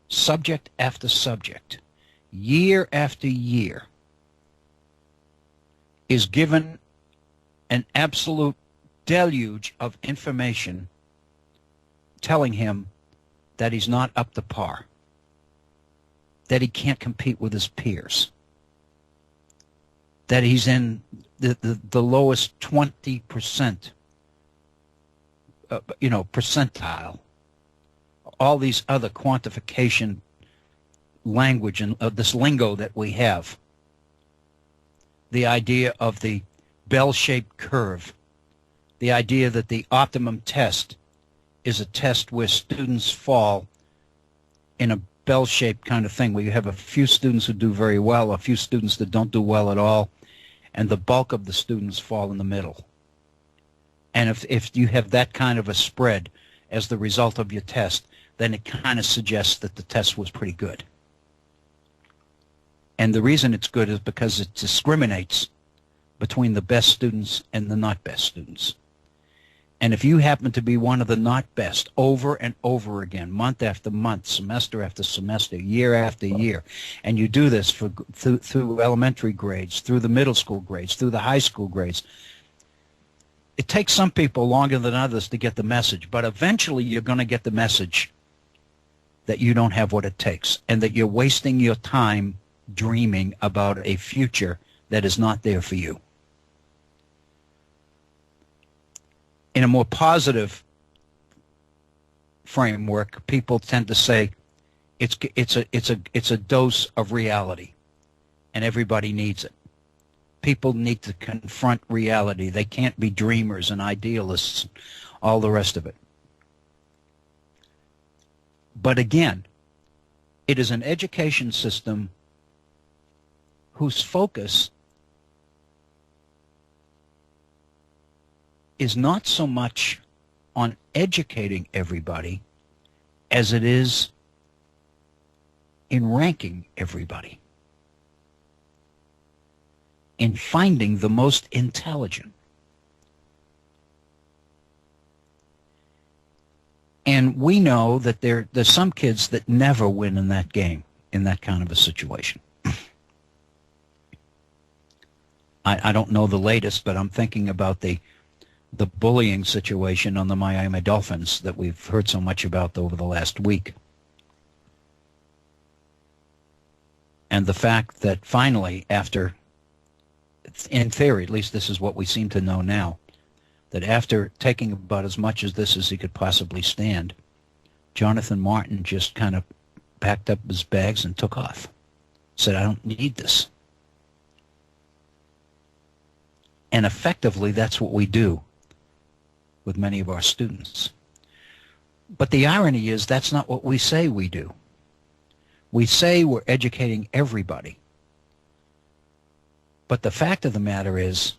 Speaker 2: subject after subject, year after year, is given an absolute deluge of information telling him that he's not up to par, that he can't compete with his peers, that he's in the lowest 20%, percentile. All these other quantification language and this lingo that we have. The idea of the bell-shaped curve. The idea that the optimum test is a test where students fall in a bell-shaped kind of thing, where you have a few students who do very well, a few students that don't do well at all, and the bulk of the students fall in the middle. And if you have that kind of a spread as the result of your test, then it kind of suggests that the test was pretty good. And the reason it's good is because it discriminates between the best students and the not best students. And if you happen to be one of the not best over and over again, month after month, semester after semester, year after year, and you do this through elementary grades, through the middle school grades, through the high school grades, it takes some people longer than others to get the message, but eventually you're going to get the message that you don't have what it takes and that you're wasting your time dreaming about a future that is not there for you. In a more positive framework, people tend to say it's a dose of reality, and everybody needs it. People need to confront reality. They can't be dreamers and idealists, all the rest of it. But again, it is an education system whose focus is not so much on educating everybody as it is in ranking everybody, in finding the most intelligent. And we know that there's some kids that never win in that game, in that kind of a situation. I don't know the latest, but I'm thinking about the bullying situation on the Miami Dolphins that we've heard so much about over the last week. And the fact that finally, after, in theory, at least this is what we seem to know now, that after taking about as much of this as he could possibly stand, Jonathan Martin just kind of packed up his bags and took off. Said, I don't need this. And effectively, that's what we do with many of our students. But the irony is that's not what we say we do. We say we're educating everybody. But the fact of the matter is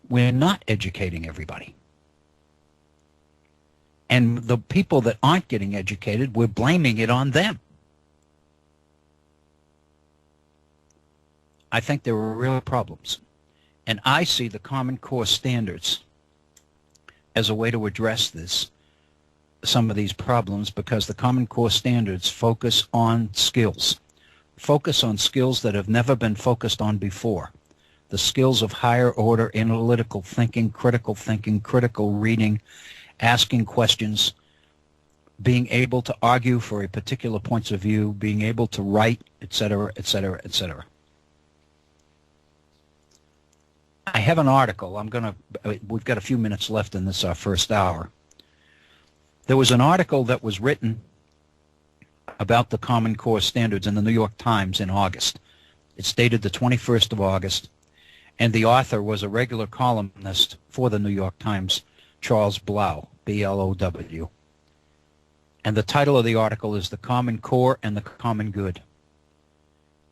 Speaker 2: we're not educating everybody. And the people that aren't getting educated, we're blaming it on them. I think there are real problems. And I see the Common Core standards as a way to address some of these problems, because the Common Core standards focus on skills. Focus on skills that have never been focused on before. The skills of higher order analytical thinking, critical reading, asking questions, being able to argue for a particular point of view, being able to write, etc., etc., etc. I have an article. We've got a few minutes left in this, our first hour. There was an article that was written about the Common Core standards in the New York Times in August. It's dated the 21st of August, and the author was a regular columnist for the New York Times, Charles Blow, B-L-O-W. And the title of the article is The Common Core and the Common Good.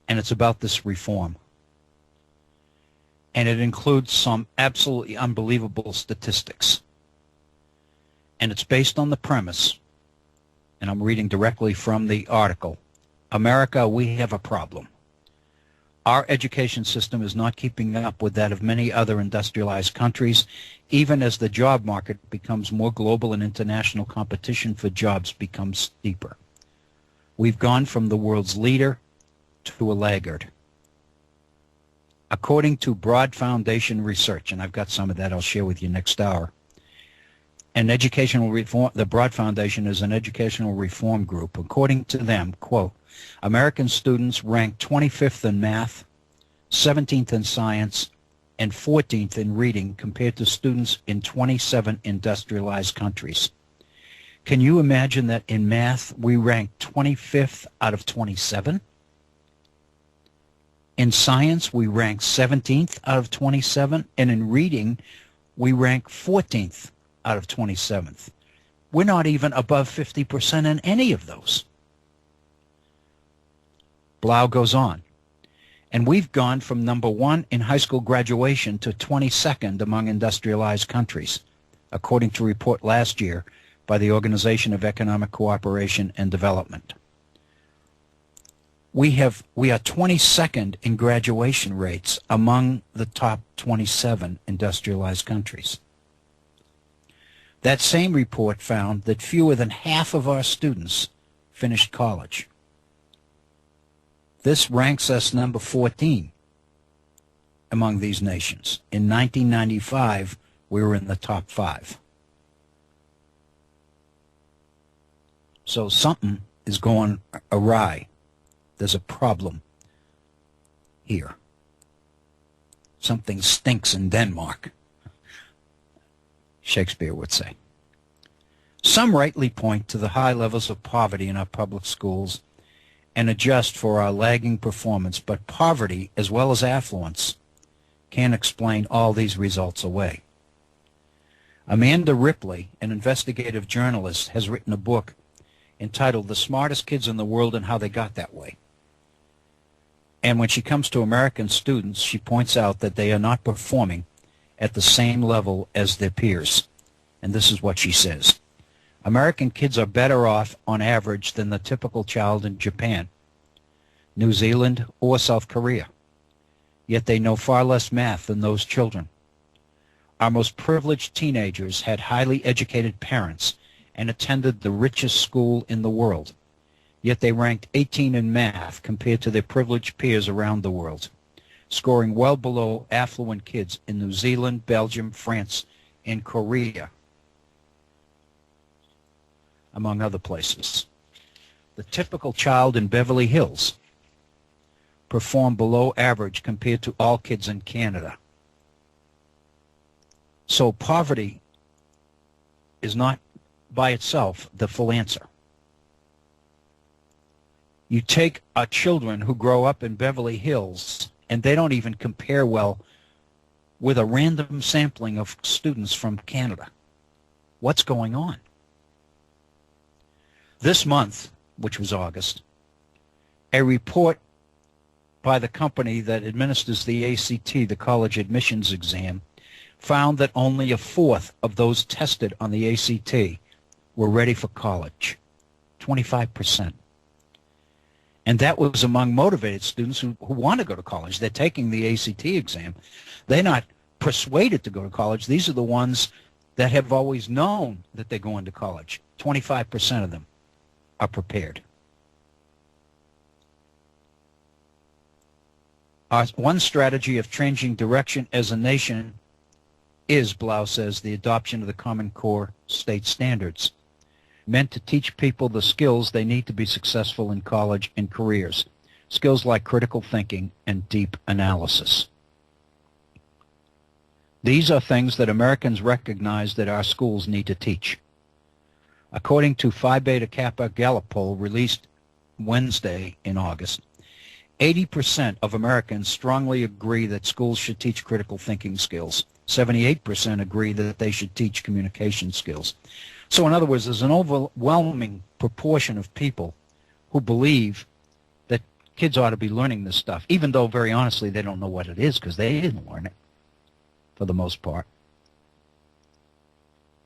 Speaker 2: And it's about this reform. And it includes some absolutely unbelievable statistics. And it's based on the premise, and I'm reading directly from the article, America, we have a problem. Our education system is not keeping up with that of many other industrialized countries, even as the job market becomes more global and international competition for jobs becomes steeper. We've gone from the world's leader to a laggard. According to Broad Foundation research, and I've got some of that I'll share with you next hour, an educational reform, the Broad Foundation is an educational reform group. According to them, quote, American students rank 25th in math, 17th in science, and 14th in reading compared to students in 27 industrialized countries. Can you imagine that in math we rank 25th out of 27? In science we rank 17th out of 27, and in reading we rank 14th out of 27th. We're not even above 50% in any of those. Blau goes on. And we've gone from number 1 in high school graduation to 22nd among industrialized countries, according to a report last year by the Organization of Economic Cooperation and Development. We are 22nd in graduation rates among the top 27 industrialized countries. That same report found that fewer than half of our students finished college. This ranks us number 14 among these nations. In 1995, we were in the top 5. So something is going awry. There's a problem here. Something stinks in Denmark, Shakespeare would say. Some rightly point to the high levels of poverty in our public schools and adjust for our lagging performance, but poverty, as well as affluence, can't explain all these results away. Amanda Ripley, an investigative journalist, has written a book entitled The Smartest Kids in the World and How They Got That Way. And when she comes to American students, she points out that they are not performing at the same level as their peers. And this is what she says. American kids are better off on average than the typical child in Japan, New Zealand, or South Korea. Yet they know far less math than those children. Our most privileged teenagers had highly educated parents and attended the richest school in the world. Yet they ranked 18 in math compared to their privileged peers around the world, scoring well below affluent kids in New Zealand, Belgium, France, and Korea, among other places. The typical child in Beverly Hills performed below average compared to all kids in Canada. So poverty is not by itself the full answer. You take our children who grow up in Beverly Hills, and they don't even compare well with a random sampling of students from Canada. What's going on? This month, which was August, a report by the company that administers the ACT, the college admissions exam, found that only a fourth of those tested on the ACT were ready for college, 25%. And that was among motivated students who want to go to college. They're taking the ACT exam. They're not persuaded to go to college. These are the ones that have always known that they're going to college. 25% of them are prepared. One strategy of changing direction as a nation is, Blau says, the adoption of the Common Core state standards, meant to teach people the skills they need to be successful in college and careers, skills like critical thinking and deep analysis. These are things that Americans recognize that our schools need to teach. According to Phi Beta Kappa Gallup poll released Wednesday in August, 80% of Americans strongly agree that schools should teach critical thinking skills. 78% agree that they should teach communication skills. So in other words, there's an overwhelming proportion of people who believe that kids ought to be learning this stuff, even though very honestly they don't know what it is because they didn't learn it for the most part.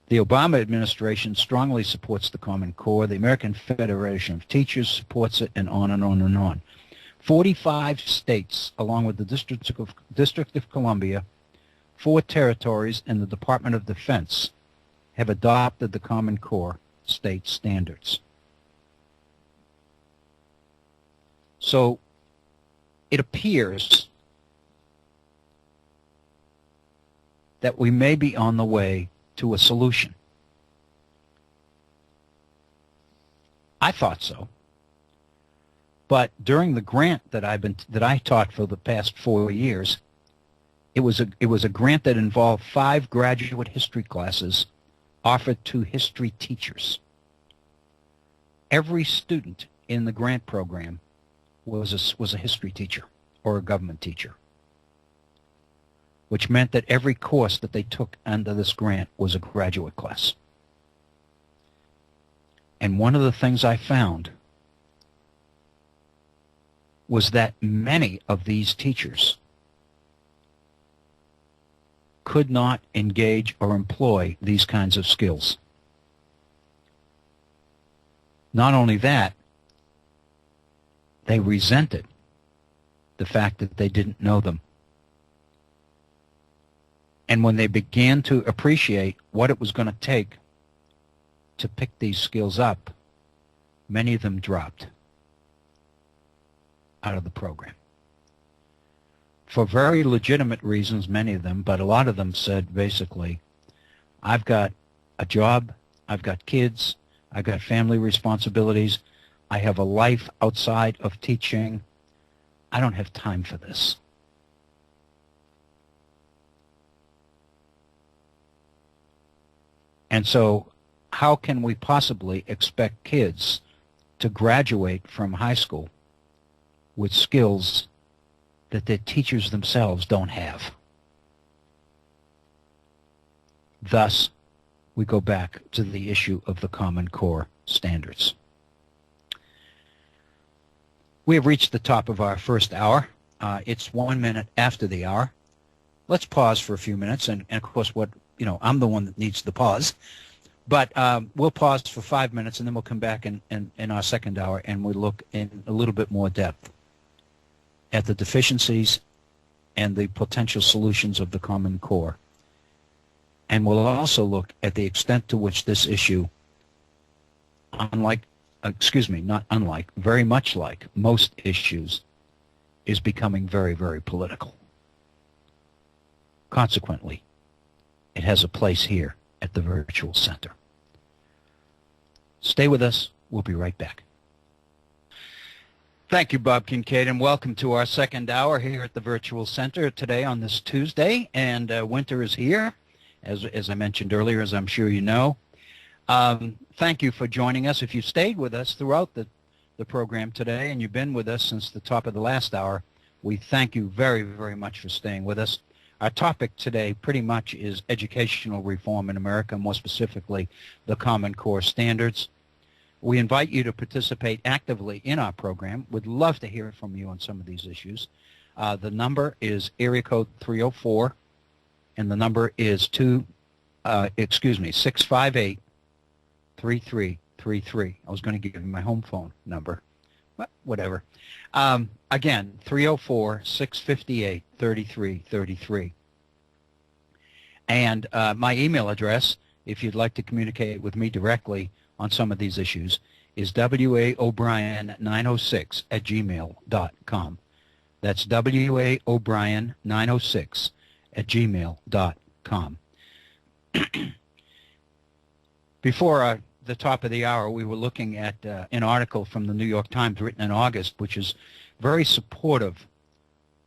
Speaker 2: The Obama administration strongly supports the Common Core. The American Federation of Teachers supports it, and on and on and on. 45 states, along with the District of Columbia, 4 territories, and the Department of Defense have adopted the Common Core state standards. So it appears that we may be on the way to a solution. I thought so. But during the grant that I taught for the past 4 years, It was a grant that involved 5 graduate history classes offered to history teachers. Every student in the grant program was a history teacher or a government teacher, which meant that every course that they took under this grant was a graduate class. And one of the things I found was that many of these teachers could not engage or employ these kinds of skills. Not only that, they resented the fact that they didn't know them. And when they began to appreciate what it was going to take to pick these skills up, many of them dropped out of the program. For very legitimate reasons, many of them, but a lot of them said basically, I've got a job, I've got kids, I've got family responsibilities, I have a life outside of teaching, I don't have time for this. And so how can we possibly expect kids to graduate from high school with skills that their teachers themselves don't have? Thus, we go back to the issue of the Common Core standards. We have reached the top of our first hour. It's 1 minute after the hour. Let's pause for a few minutes, and of course, I'm the one that needs the pause. But we'll pause for 5 minutes, and then we'll come back in our second hour, and we'll look in a little bit more depth at the deficiencies and the potential solutions of the Common Core. And we'll also look at the extent to which this issue, very much like most issues, is becoming very, very political. Consequently, it has a place here at the Virtual Center. Stay with us. We'll be right back. Thank you, Bob Kincaid, and welcome to our second hour here at the Virtual Center today on this Tuesday. And winter is here, as I mentioned earlier, as I'm sure you know. Thank you for joining us. If you stayed with us throughout the program today and you've been with us since the top of the last hour, we thank you very, very much for staying with us. Our topic today pretty much is educational reform in America, more specifically the Common Core standards. We invite you to participate actively in our program. We'd love to hear from you on some of these issues. The number is area code 304, and the number is 658-3333. I was going to give you my home phone number, but whatever. Again, 304-658-3333. And my email address, if you'd like to communicate with me directly on some of these issues, is waobrien906@gmail.com. That's waobrien906@gmail.com. Before the top of the hour, we were looking at an article from the New York Times written in August, which is very supportive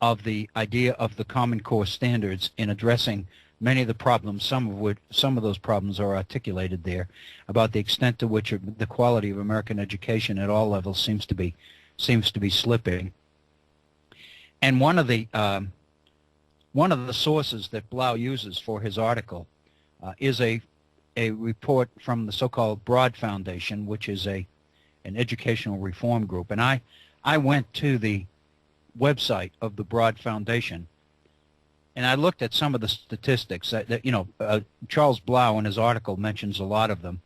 Speaker 2: of the idea of the Common Core standards in addressing many of the problems, some of those problems are articulated there, about the extent to which the quality of American education at all levels seems to be slipping. And one of the sources that Blau uses for his article is a report from the so-called Broad Foundation, which is an educational reform group. And I went to the website of the Broad Foundation, and I looked at some of the statistics that Charles Blau in his article mentions a lot of them.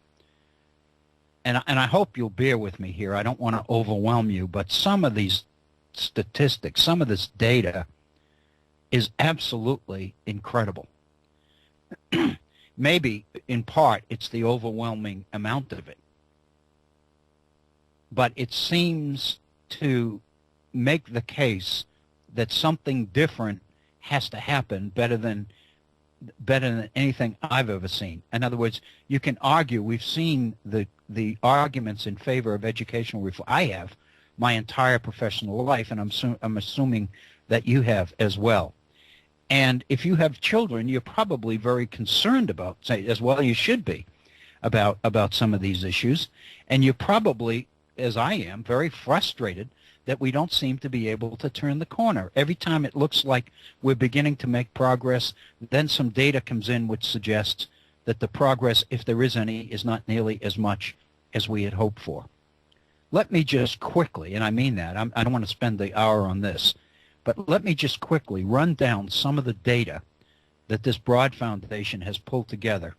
Speaker 2: And I hope you'll bear with me here. I don't want to overwhelm you, but some of these statistics, some of this data is absolutely incredible. Maybe, in part, it's the overwhelming amount of it. But it seems to make the case that something different has to happen better than anything I've ever seen. In other words, you can argue, we've seen the arguments in favor of educational reform. I have my entire professional life, and I'm assuming that you have as well. And if you have children, you're probably very concerned about, say, as well you should be, about some of these issues. And you're probably, as I am, very frustrated that we don't seem to be able to turn the corner. Every time it looks like we're beginning to make progress, then some data comes in which suggests that the progress, if there is any, is not nearly as much as we had hoped for. Let me just quickly, and I mean that, I don't want to spend the hour on this, but let me just quickly run down some of the data that this Broad Foundation has pulled together,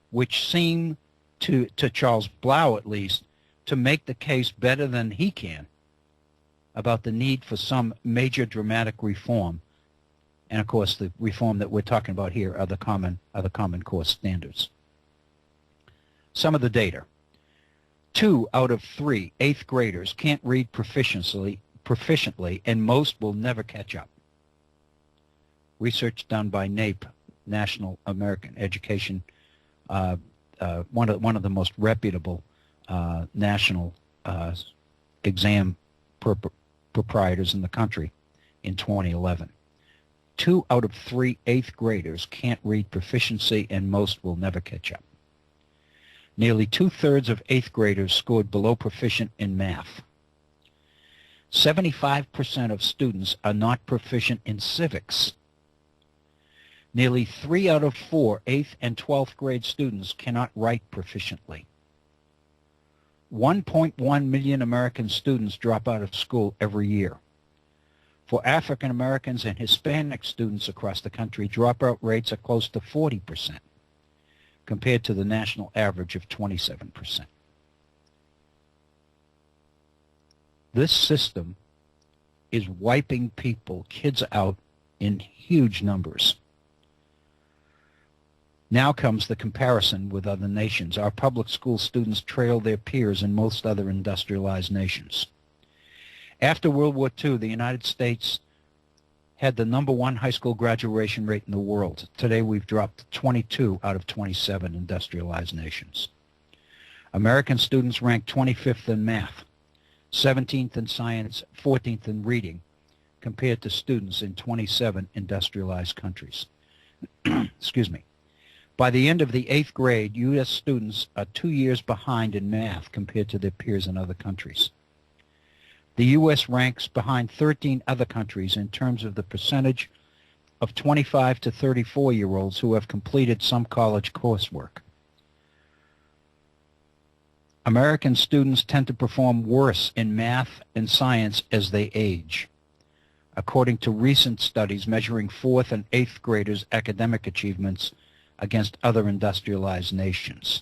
Speaker 2: which seem to Charles Blau at least, to make the case better than he can about the need for some major dramatic reform. And of course, the reform that we're talking about here are the Common Core standards. Some of the data. 2 out of 3 8th graders can't read proficiently, and most will never catch up. Research done by NAEP, National American Education, one of the most reputable national exam proprietors in the country in 2011. 2 out of 3 8th graders can't read proficiency, and most will never catch up. Nearly 2/3 of 8th graders scored below proficient in math. 75% of students are not proficient in civics. Nearly 3 out of 4 8th and 12th grade students cannot write proficiently. 1.1 million American students drop out of school every year. For African Americans and Hispanic students across the country, dropout rates are close to 40%, compared to the national average of 27%. This system is wiping kids out in huge numbers. Now comes the comparison with other nations. Our public school students trail their peers in most other industrialized nations. After World War II, the United States had the #1 high school graduation rate in the world. Today we've dropped to 22 out of 27 industrialized nations. American students rank 25th in math, 17th in science, 14th in reading, compared to students in 27 industrialized countries. Excuse me. By the end of the 8th grade, U.S. students are 2 years behind in math compared to their peers in other countries. The U.S. ranks behind 13 other countries in terms of the percentage of 25 to 34-year-olds who have completed some college coursework. American students tend to perform worse in math and science as they age, according to recent studies measuring 4th and 8th graders' academic achievements against other industrialized nations.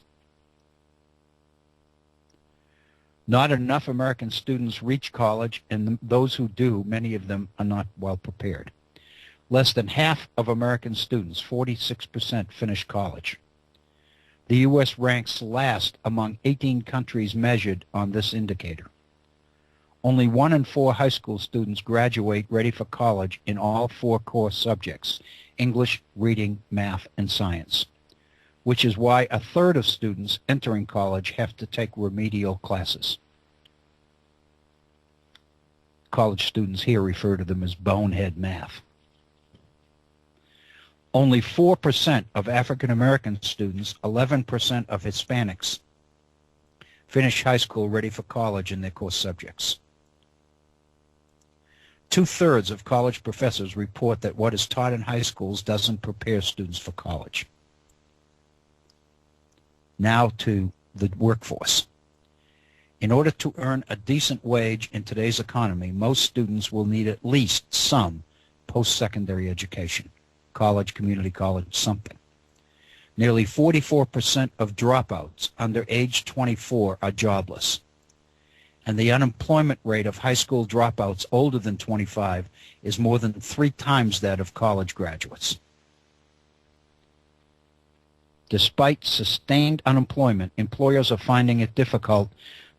Speaker 2: Not enough American students reach college, and those who do, many of them are not well prepared. Less than half of American students, 46%, finish college. The U.S. ranks last among 18 countries measured on this indicator. Only 1 in 4 high school students graduate ready for college in all 4 core subjects: English, reading, math, and science, which is why 1/3 of students entering college have to take remedial classes. College students here refer to them as bonehead math. Only 4% of African American students, 11% of Hispanics, finish high school ready for college in their core subjects. 2/3 of college professors report that what is taught in high schools doesn't prepare students for college. Now to the workforce. In order to earn a decent wage in today's economy, most students will need at least some post-secondary education, college, community college, something. Nearly 44% of dropouts under age 24 are jobless, and the unemployment rate of high school dropouts older than 25 is more than 3 times that of college graduates. Despite sustained unemployment, employers are finding it difficult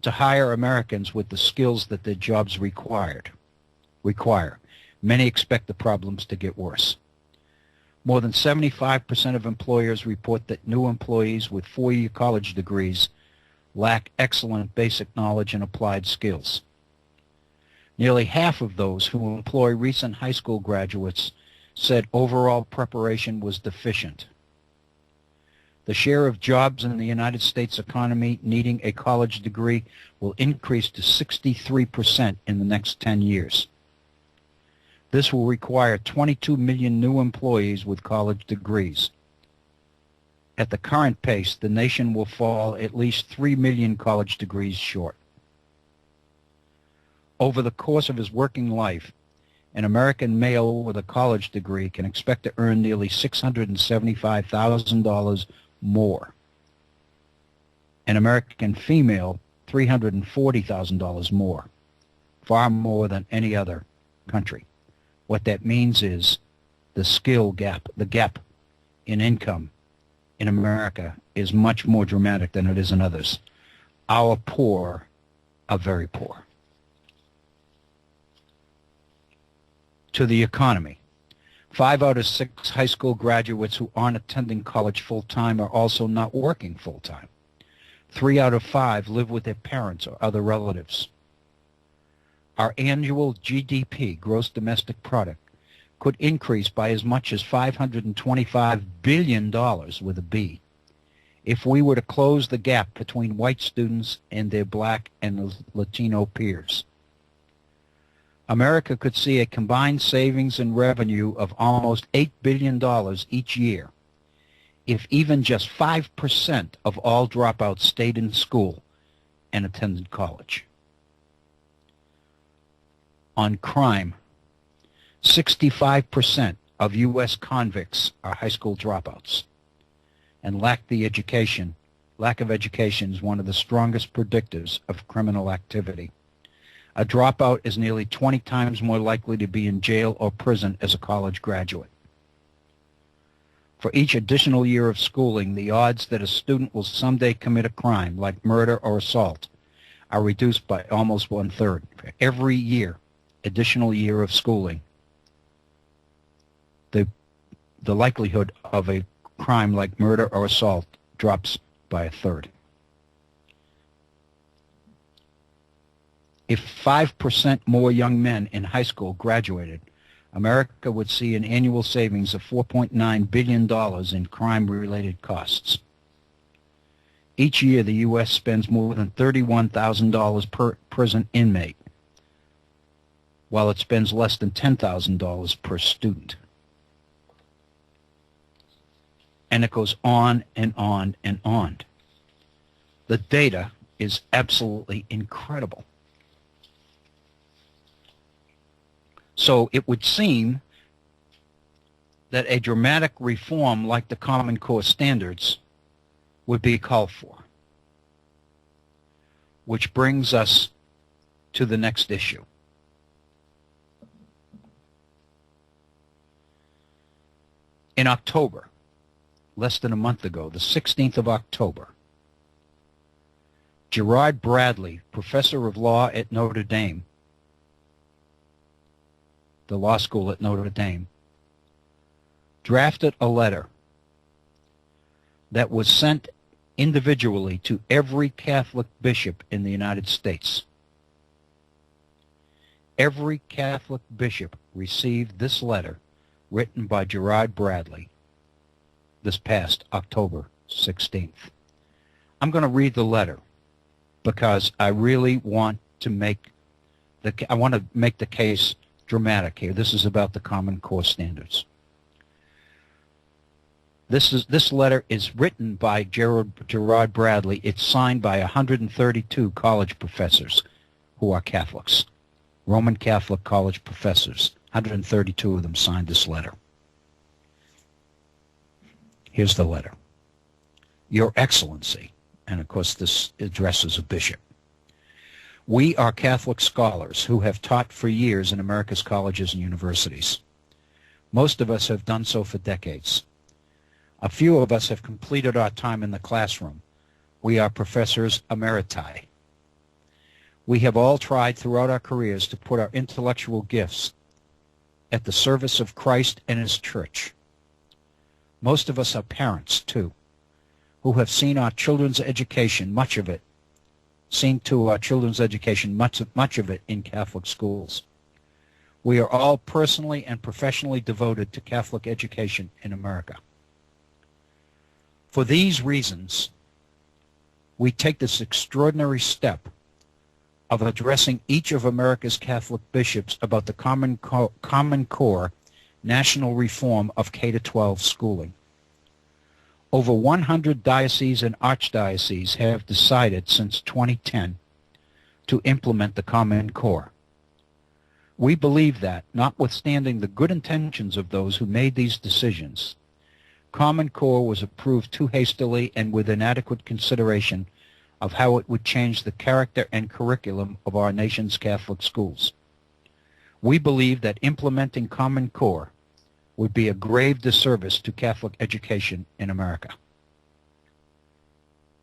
Speaker 2: to hire Americans with the skills that their jobs require. Many expect the problems to get worse. More than 75% of employers report that new employees with 4-year college degrees lack excellent basic knowledge and applied skills. Nearly half of those who employ recent high school graduates said overall preparation was deficient. The share of jobs in the United States economy needing a college degree will increase to 63% in the next 10 years. This will require 22 million new employees with college degrees. At the current pace, the nation will fall at least 3 million college degrees short. Over the course of his working life, an American male with a college degree can expect to earn nearly $675,000 more. An American female, $340,000 more, far more than any other country. What that means is the skill gap, the gap in income in America is much more dramatic than it is in others. Our poor are very poor. To the economy. 5 out of 6 high school graduates who aren't attending college full-time are also not working full-time. 3 out of 5 live with their parents or other relatives. Our annual GDP, gross domestic product, could increase by as much as $525 billion with a B if we were to close the gap between white students and their black and Latino peers. America could see a combined savings and revenue of almost $8 billion each year if even just 5% of all dropouts stayed in school and attended college. On crime, 65% of U.S. convicts are high school dropouts, and lack of education is one of the strongest predictors of criminal activity. A dropout is nearly 20 times more likely to be in jail or prison as a college graduate. For each additional year of schooling, the odds that a student will someday commit a crime like murder or assault are reduced by almost 1/3. For every additional year of schooling, the likelihood of a crime like murder or assault drops by 1/3. If 5% more young men in high school graduated, America would see an annual savings of $4.9 billion in crime-related costs. Each year, the U.S. spends more than $31,000 per prison inmate, while it spends less than $10,000 per student. And it goes on and on and on. The data is absolutely incredible. So it would seem that a dramatic reform like the Common Core standards would be called for. Which brings us to the next issue. In October, less than a month ago, the 16th of October, Gerard Bradley, professor of law at Notre Dame, the law school at Notre Dame, drafted a letter that was sent individually to every Catholic bishop in the United States. Every Catholic bishop received this letter written by Gerard Bradley this past October 16th. I'm going to read the letter because I really want to make the case dramatic here. This is about the Common Core standards. This letter is written by Gerard Bradley. It's signed by 132 college professors who are Catholics, Roman Catholic college professors. 132 of them signed this letter. Here's the letter. Your Excellency, and of course this addresses a bishop. We are Catholic scholars who have taught for years in America's colleges and universities. Most of us have done so for decades. A few of us have completed our time in the classroom. We are professors emeriti. We have all tried throughout our careers to put our intellectual gifts at the service of Christ and His Church. Most of us are parents, too, who have seen our children's education, much of it in Catholic schools. We are all personally and professionally devoted to Catholic education in America. For these reasons, we take this extraordinary step of addressing each of America's Catholic bishops about the Common Core national reform of K-12 schooling. Over 100 dioceses and archdioceses have decided since 2010 to implement the Common Core. We believe that, notwithstanding the good intentions of those who made these decisions, Common Core was approved too hastily and with inadequate consideration of how it would change the character and curriculum of our nation's Catholic schools. We believe that implementing Common Core would be a grave disservice to Catholic education in America.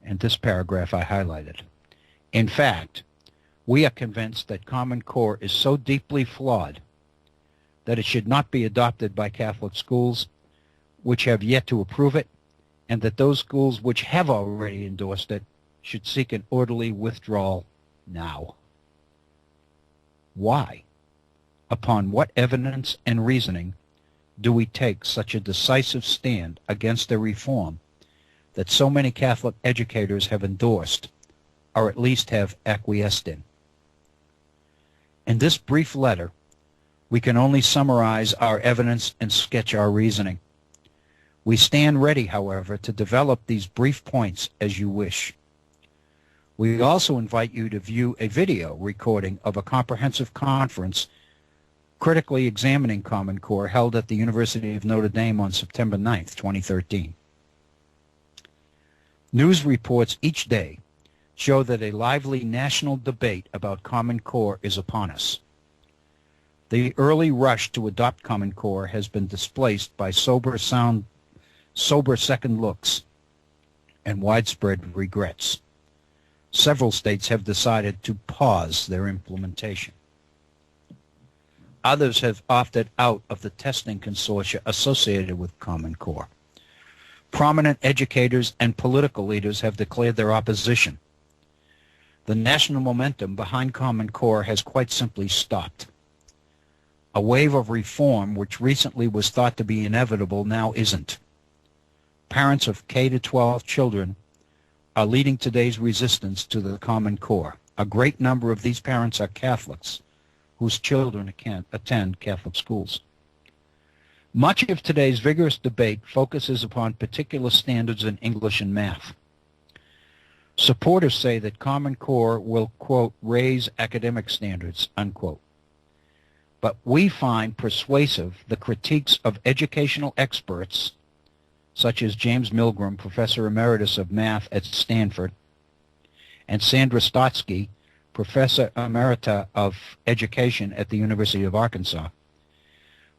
Speaker 2: And this paragraph I highlighted. In fact, we are convinced that Common Core is so deeply flawed that it should not be adopted by Catholic schools which have yet to approve it, and that those schools which have already endorsed it should seek an orderly withdrawal now. Why? Upon what evidence and reasoning do we take such a decisive stand against a reform that so many Catholic educators have endorsed, or at least have acquiesced in? In this brief letter, we can only summarize our evidence and sketch our reasoning. We stand ready, however, to develop these brief points as you wish. We also invite you to view a video recording of a comprehensive conference critically examining Common Core held at the University of Notre Dame on September 9th, 2013. News reports each day show that a lively national debate about Common Core is upon us. The early rush to adopt Common Core has been displaced by sober second looks and widespread regrets. Several states have decided to pause their implementation. Others have opted out of the testing consortia associated with Common Core. Prominent educators and political leaders have declared their opposition. The national momentum behind Common Core has quite simply stopped. A wave of reform which recently was thought to be inevitable now isn't. Parents of K-12 children are leading today's resistance to the Common Core. A great number of these parents are Catholics whose children can attend Catholic schools. Much of today's vigorous debate focuses upon particular standards in English and math. Supporters say that Common Core will, quote, raise academic standards, unquote. But we find persuasive the critiques of educational experts such as James Milgram, Professor Emeritus of Math at Stanford, and Sandra Stotsky, Professor Emerita of Education at the University of Arkansas,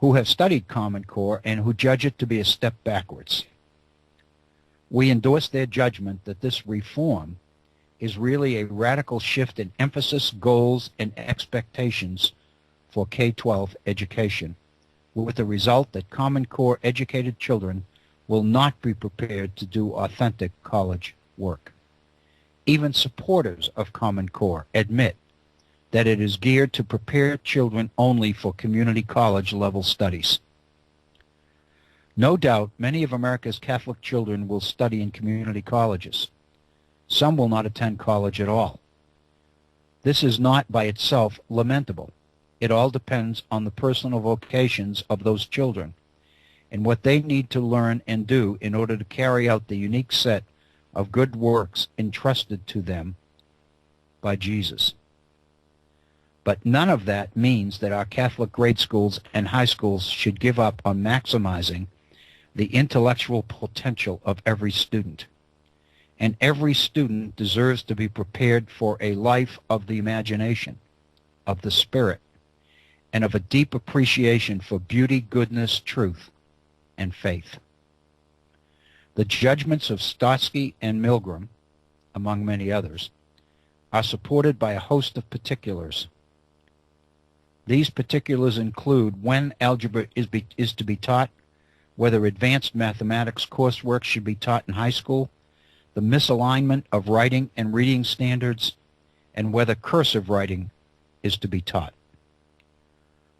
Speaker 2: who have studied Common Core and who judge it to be a step backwards. We endorse their judgment that this reform is really a radical shift in emphasis, goals, and expectations for K-12 education, with the result that Common Core educated children will not be prepared to do authentic college work. Even supporters of Common Core admit that it is geared to prepare children only for community college level studies. No doubt many of America's Catholic children will study in community colleges. Some will not attend college at all. This is not by itself lamentable. It all depends on the personal vocations of those children and what they need to learn and do in order to carry out the unique set of good works entrusted to them by Jesus. But none of that means that our Catholic grade schools and high schools should give up on maximizing the intellectual potential of every student. And every student deserves to be prepared for a life of the imagination, of the spirit, and of a deep appreciation for beauty, goodness, truth, and faith. The judgments of Stotsky and Milgram, among many others, are supported by a host of particulars. These particulars include when algebra is to be taught, whether advanced mathematics coursework should be taught in high school, the misalignment of writing and reading standards, and whether cursive writing is to be taught.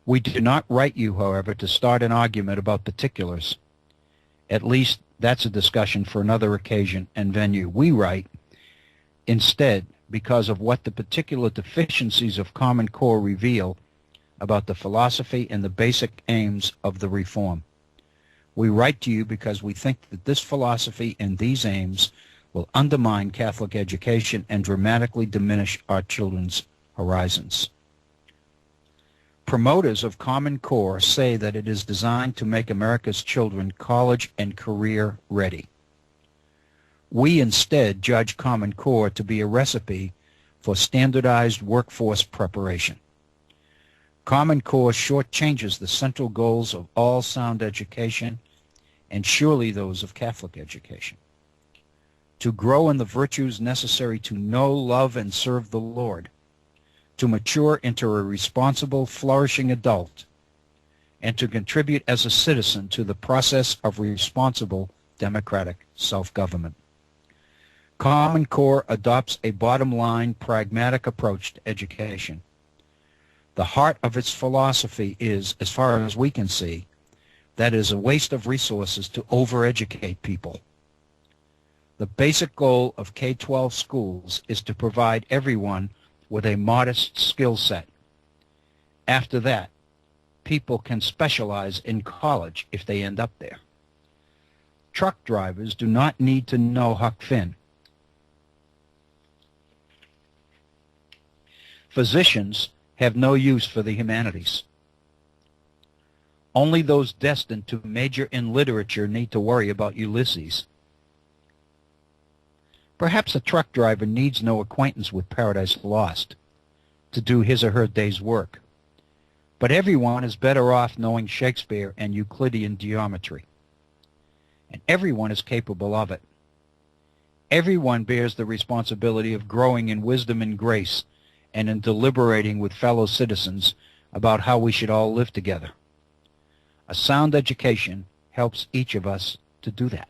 Speaker 2: We do not write you, however, to start an argument about particulars. At least that's a discussion for another occasion and venue. We write, instead, because of what the particular deficiencies of Common Core reveal about the philosophy and the basic aims of the reform. We write to you because we think that this philosophy and these aims will undermine Catholic education and dramatically diminish our children's horizons. Promoters of Common Core say that it is designed to make America's children college and career ready. We instead judge Common Core to be a recipe for standardized workforce preparation. Common Core shortchanges the central goals of all sound education and surely those of Catholic education. To grow in the virtues necessary to know, love, and serve the Lord, to mature into a responsible, flourishing adult, and to contribute as a citizen to the process of responsible democratic self-government. Common Core adopts a bottom-line, pragmatic approach to education. The heart of its philosophy is, as far as we can see, that it is a waste of resources to overeducate people. The basic goal of K-12 schools is to provide everyone with a modest skill set. After that, people can specialize in college if they end up there. Truck drivers do not need to know Huck Finn. Physicians have no use for the humanities. Only those destined to major in literature need to worry about Ulysses. Perhaps a truck driver needs no acquaintance with Paradise Lost to do his or her day's work. But everyone is better off knowing Shakespeare and Euclidean geometry. And everyone is capable of it. Everyone bears the responsibility of growing in wisdom and grace and in deliberating with fellow citizens about how we should all live together. A sound education helps each of us to do that.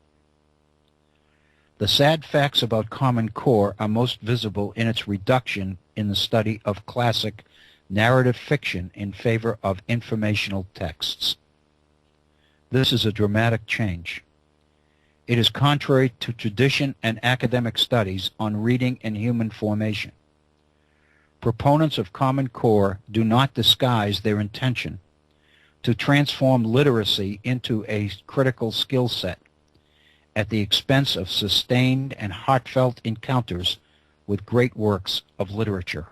Speaker 2: The sad facts about Common Core are most visible in its reduction in the study of classic narrative fiction in favor of informational texts. This is a dramatic change. It is contrary to tradition and academic studies on reading and human formation. Proponents of Common Core do not disguise their intention to transform literacy into a critical skill set at the expense of sustained and heartfelt encounters with great works of literature.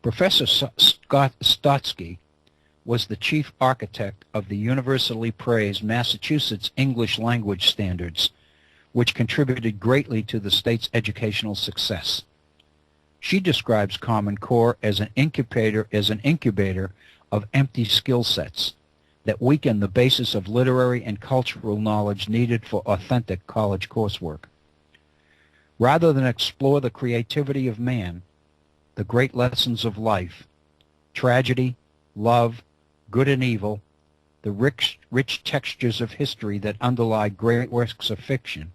Speaker 2: Professor Scott Stotsky was the chief architect of the universally praised Massachusetts English language standards, which contributed greatly to the state's educational success. She describes Common Core as an incubator of empty skill sets that weaken the basis of literary and cultural knowledge needed for authentic college coursework. Rather than explore the creativity of man, the great lessons of life, tragedy, love, good and evil, the rich textures of history that underlie great works of fiction,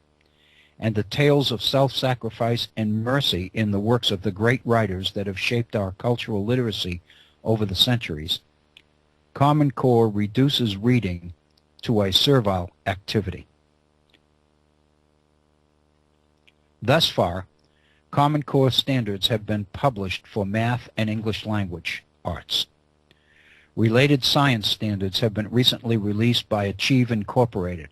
Speaker 2: and the tales of self-sacrifice and mercy in the works of the great writers that have shaped our cultural literacy over the centuries, Common Core reduces reading to a servile activity. Thus far, Common Core standards have been published for math and English language arts. Related science standards have been recently released by Achieve Incorporated.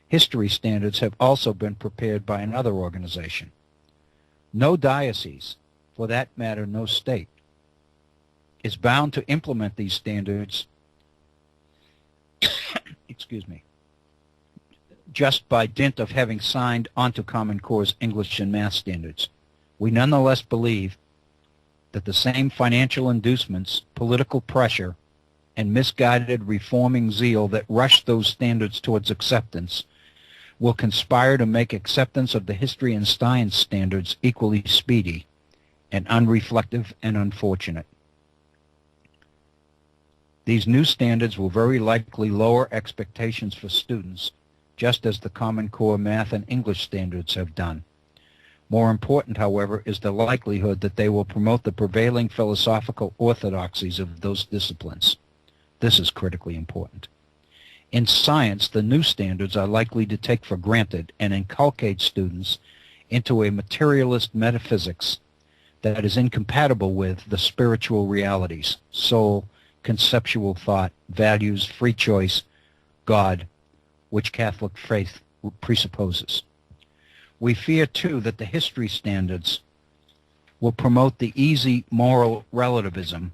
Speaker 2: History standards have also been prepared by another organization. No diocese, for that matter no state, is bound to implement these standards just by dint of having signed onto Common Core's English and math standards. We nonetheless believe that the same financial inducements, political pressure, and misguided reforming zeal that rushed those standards towards acceptance will conspire to make acceptance of the history and science standards equally speedy and unreflective and unfortunate. These new standards will very likely lower expectations for students, just as the Common Core math and English standards have done. More important, however, is the likelihood that they will promote the prevailing philosophical orthodoxies of those disciplines. This is critically important. In science, the new standards are likely to take for granted and inculcate students into a materialist metaphysics that is incompatible with the spiritual realities, soul, conceptual thought, values, free choice, God, which Catholic faith presupposes. We fear, too, that the history standards will promote the easy moral relativism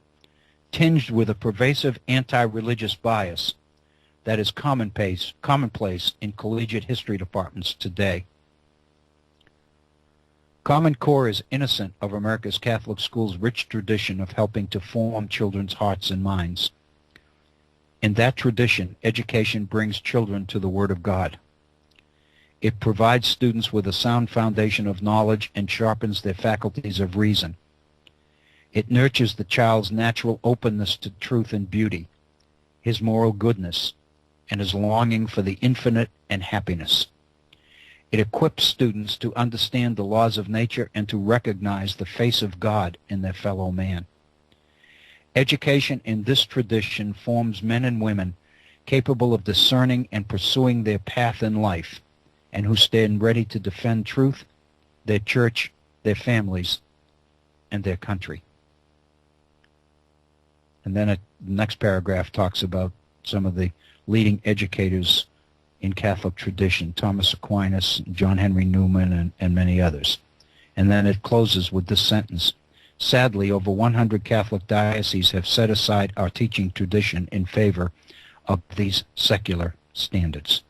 Speaker 2: tinged with a pervasive anti-religious bias that is commonplace in collegiate history departments today. Common Core is innocent of America's Catholic schools' rich tradition of helping to form children's hearts and minds. In that tradition, education brings children to the Word of God. It provides students with a sound foundation of knowledge and sharpens their faculties of reason. It nurtures the child's natural openness to truth and beauty, his moral goodness, and his longing for the infinite and happiness. It equips students to understand the laws of nature and to recognize the face of God in their fellow man. Education in this tradition forms men and women capable of discerning and pursuing their path in life, and who stand ready to defend truth, their church, their families, and their country. And then the next paragraph talks about some of the leading educators in Catholic tradition, Thomas Aquinas, John Henry Newman, and many others. And then it closes with this sentence: sadly, over 100 Catholic dioceses have set aside our teaching tradition in favor of these secular standards.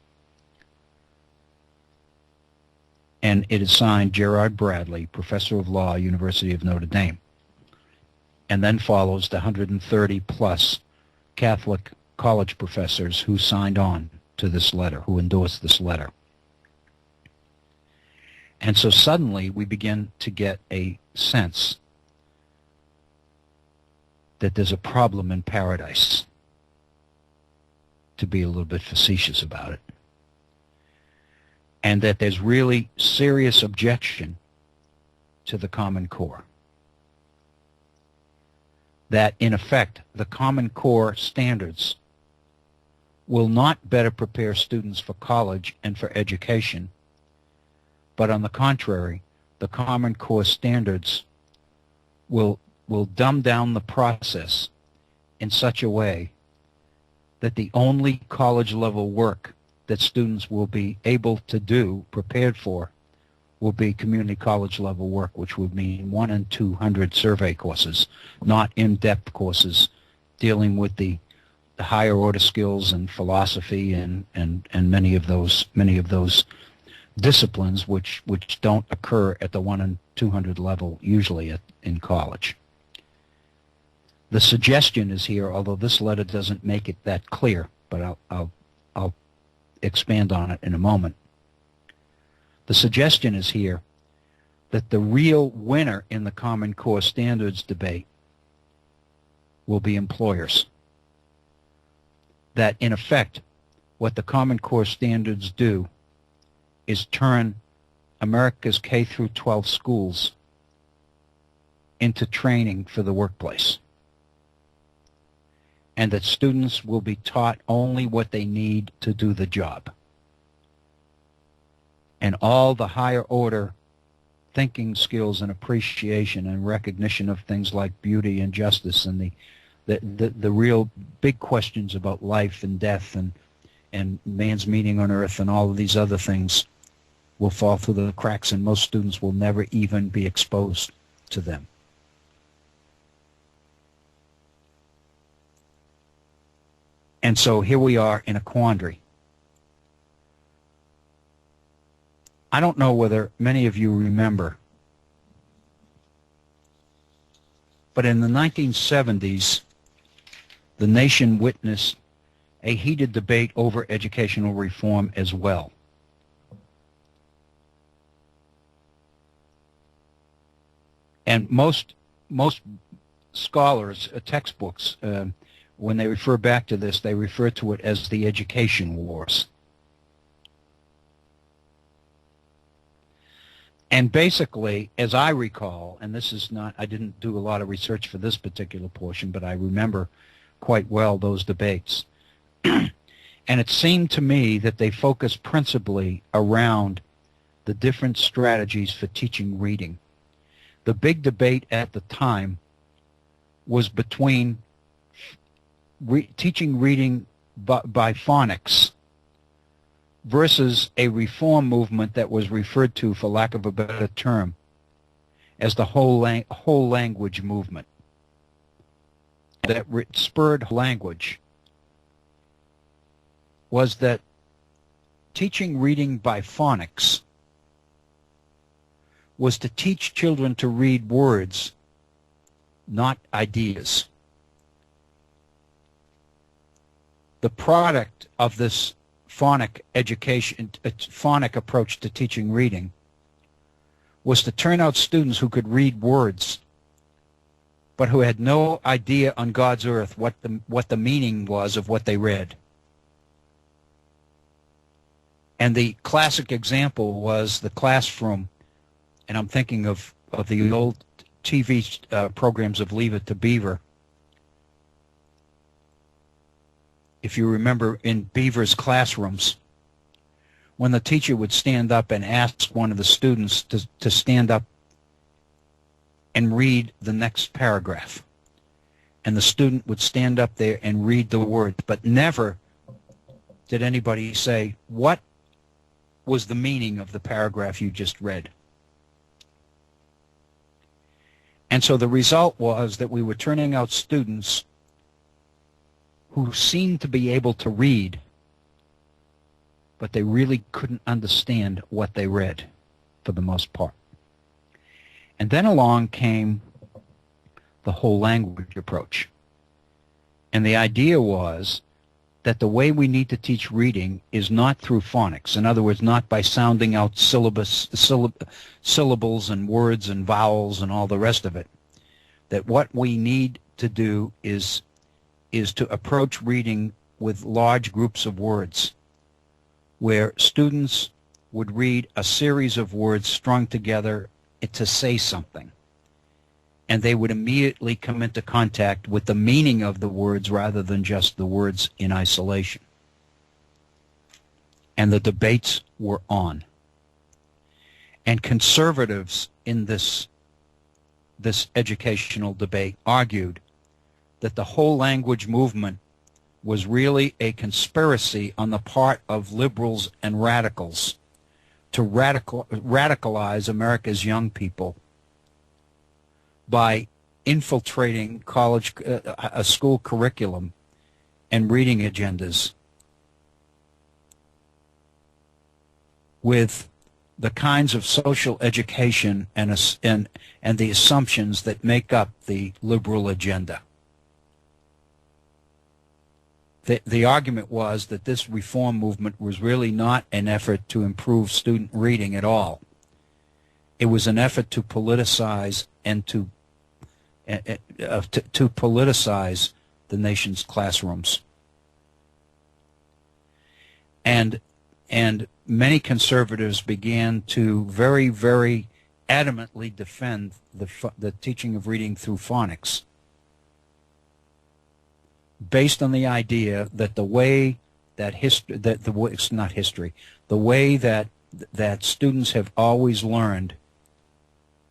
Speaker 2: And it is signed Gerard Bradley, Professor of Law, University of Notre Dame. And then follows the 130-plus Catholic college professors who signed on to this letter, who endorsed this letter. And so suddenly we begin to get a sense that there's a problem in paradise, to be a little bit facetious about it, and that there's really serious objection to the Common Core. That, in effect, the Common Core standards will not better prepare students for college and for education, but on the contrary, the Common Core standards will dumb down the process in such a way that the only college-level work that students will be able to do, prepared for, will be community college-level work, which would mean 1 in 200 survey courses, not in-depth courses dealing with the higher order skills and philosophy and many of those disciplines which don't occur at the 1 in 200 level usually in college. The suggestion is here, although this letter doesn't make it that clear, but I'll expand on it in a moment. The suggestion is here that the real winner in the Common Core standards debate will be employers. That, in effect, what the Common Core standards do is turn America's K through 12 schools into training for the workplace, and that students will be taught only what they need to do the job. And all the higher order thinking skills and appreciation and recognition of things like beauty and justice and the real big questions about life and death and man's meaning on earth and all of these other things will fall through the cracks, and most students will never even be exposed to them. And so here we are in a quandary. I don't know whether many of you remember, but in the 1970s, the nation witnessed a heated debate over educational reform as well. And most scholars, textbooks, when they refer back to this, they refer to it as the education wars. And basically, as I recall, and this is not, I didn't do a lot of research for this particular portion, but I remember quite well those debates. And it seemed to me that they focused principally around the different strategies for teaching reading. The big debate at the time was between teaching reading by phonics versus a reform movement that was referred to, for lack of a better term, as the whole language movement that spurred language. Was that teaching reading by phonics was to teach children to read words, not ideas. The product of this phonic approach to teaching reading was to turn out students who could read words, but who had no idea on God's earth what the meaning was of what they read. And the classic example was the classroom, and I'm thinking of the old TV programs of Leave It to Beaver. If you remember in Beaver's classrooms, when the teacher would stand up and ask one of the students to stand up and read the next paragraph. And the student would stand up there and read the words, but never did anybody say, what was the meaning of the paragraph you just read? And so the result was that we were turning out students who seemed to be able to read, but they really couldn't understand what they read for the most part. And then along came the whole language approach. And the idea was that the way we need to teach reading is not through phonics. In other words, not by sounding out syllables and words and vowels and all the rest of it. That what we need to do is to approach reading with large groups of words, where students would read a series of words strung together to say something. And they would immediately come into contact with the meaning of the words rather than just the words in isolation. And the debates were on. And conservatives in this educational debate argued that the whole language movement was really a conspiracy on the part of liberals and radicals to radicalize America's young people by infiltrating a school curriculum and reading agendas with the kinds of social education and the assumptions that make up the liberal agenda. The argument was that this reform movement was really not an effort to improve student reading at all. It was an effort to politicize and to politicize the nation's classrooms. And many conservatives began to very, very adamantly defend the teaching of reading through phonics, based on the idea that the way that the way that students have always learned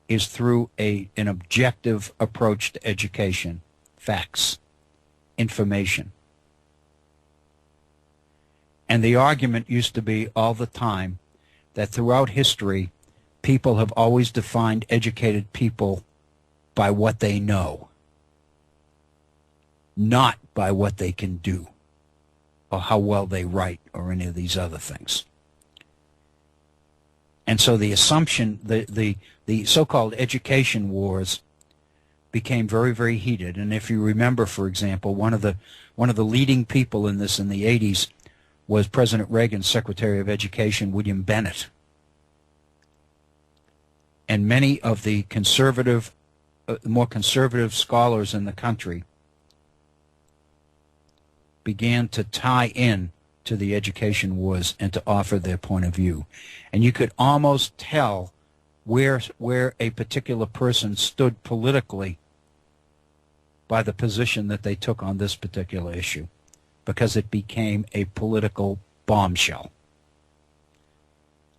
Speaker 2: is through an objective approach to education, facts, information. And the argument used to be all the time that throughout history, people have always defined educated people by what they know, not by what they can do or how well they write or any of these other things. And so the assumption, the so-called education wars became very, very heated. And if you remember, for example, one of the leading people in this in the 80s was President Reagan's Secretary of Education, William Bennett. And many of the more conservative scholars in the country began to tie in to the education wars and to offer their point of view. And you could almost tell where a particular person stood politically by the position that they took on this particular issue, because it became a political bombshell.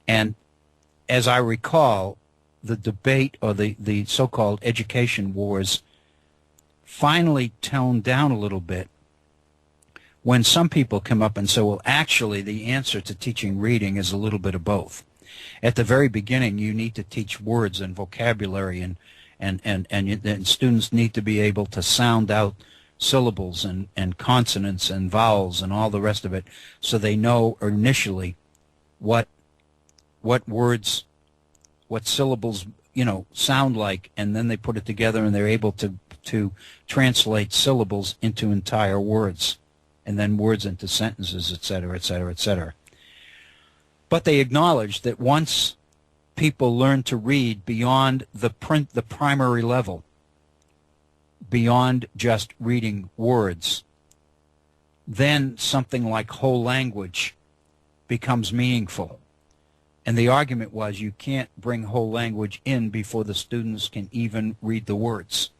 Speaker 2: And as I recall, the debate, or the so-called education wars, finally toned down a little bit when some people come up and say, well, actually the answer to teaching reading is a little bit of both. At the very beginning, you need to teach words and vocabulary, and students need to be able to sound out syllables and consonants and vowels and all the rest of it, so they know initially what words, what syllables, sound like, and then they put it together and they're able to translate syllables into entire words, and then words into sentences, etc., etc., etc. But they acknowledge that once people learn to read beyond the primary level, beyond just reading words, then something like whole language becomes meaningful. And the argument was, you can't bring whole language in before the students can even read the words.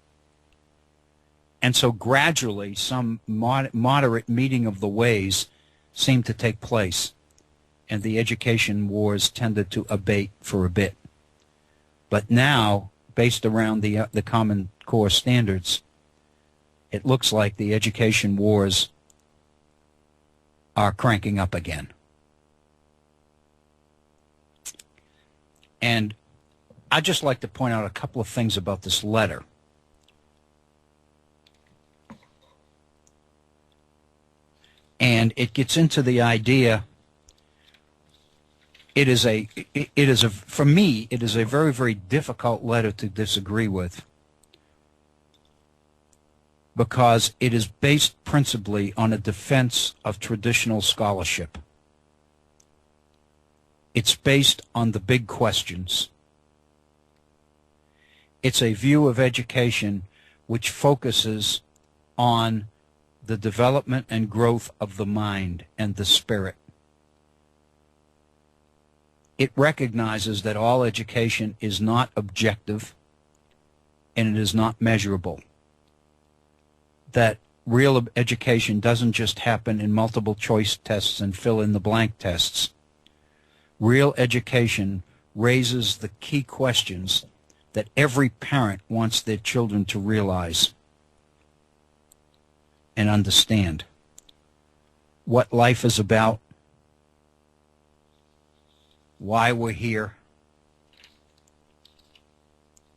Speaker 2: And so gradually some moderate meeting of the ways seemed to take place, and the education wars tended to abate for a bit. But now, based around the Common Core standards, it looks like the education wars are cranking up again. And I'd just like to point out a couple of things about this letter. And it gets into the idea, for me, it is a very, very difficult letter to disagree with, because it is based principally on a defense of traditional scholarship. It's based on the big questions. It's a view of education which focuses on the development and growth of the mind and the spirit. It recognizes that all education is not objective and it is not measurable. That real education doesn't just happen in multiple choice tests and fill in the blank tests. Real education raises the key questions that every parent wants their children to realize and understand. What life is about, why we're here,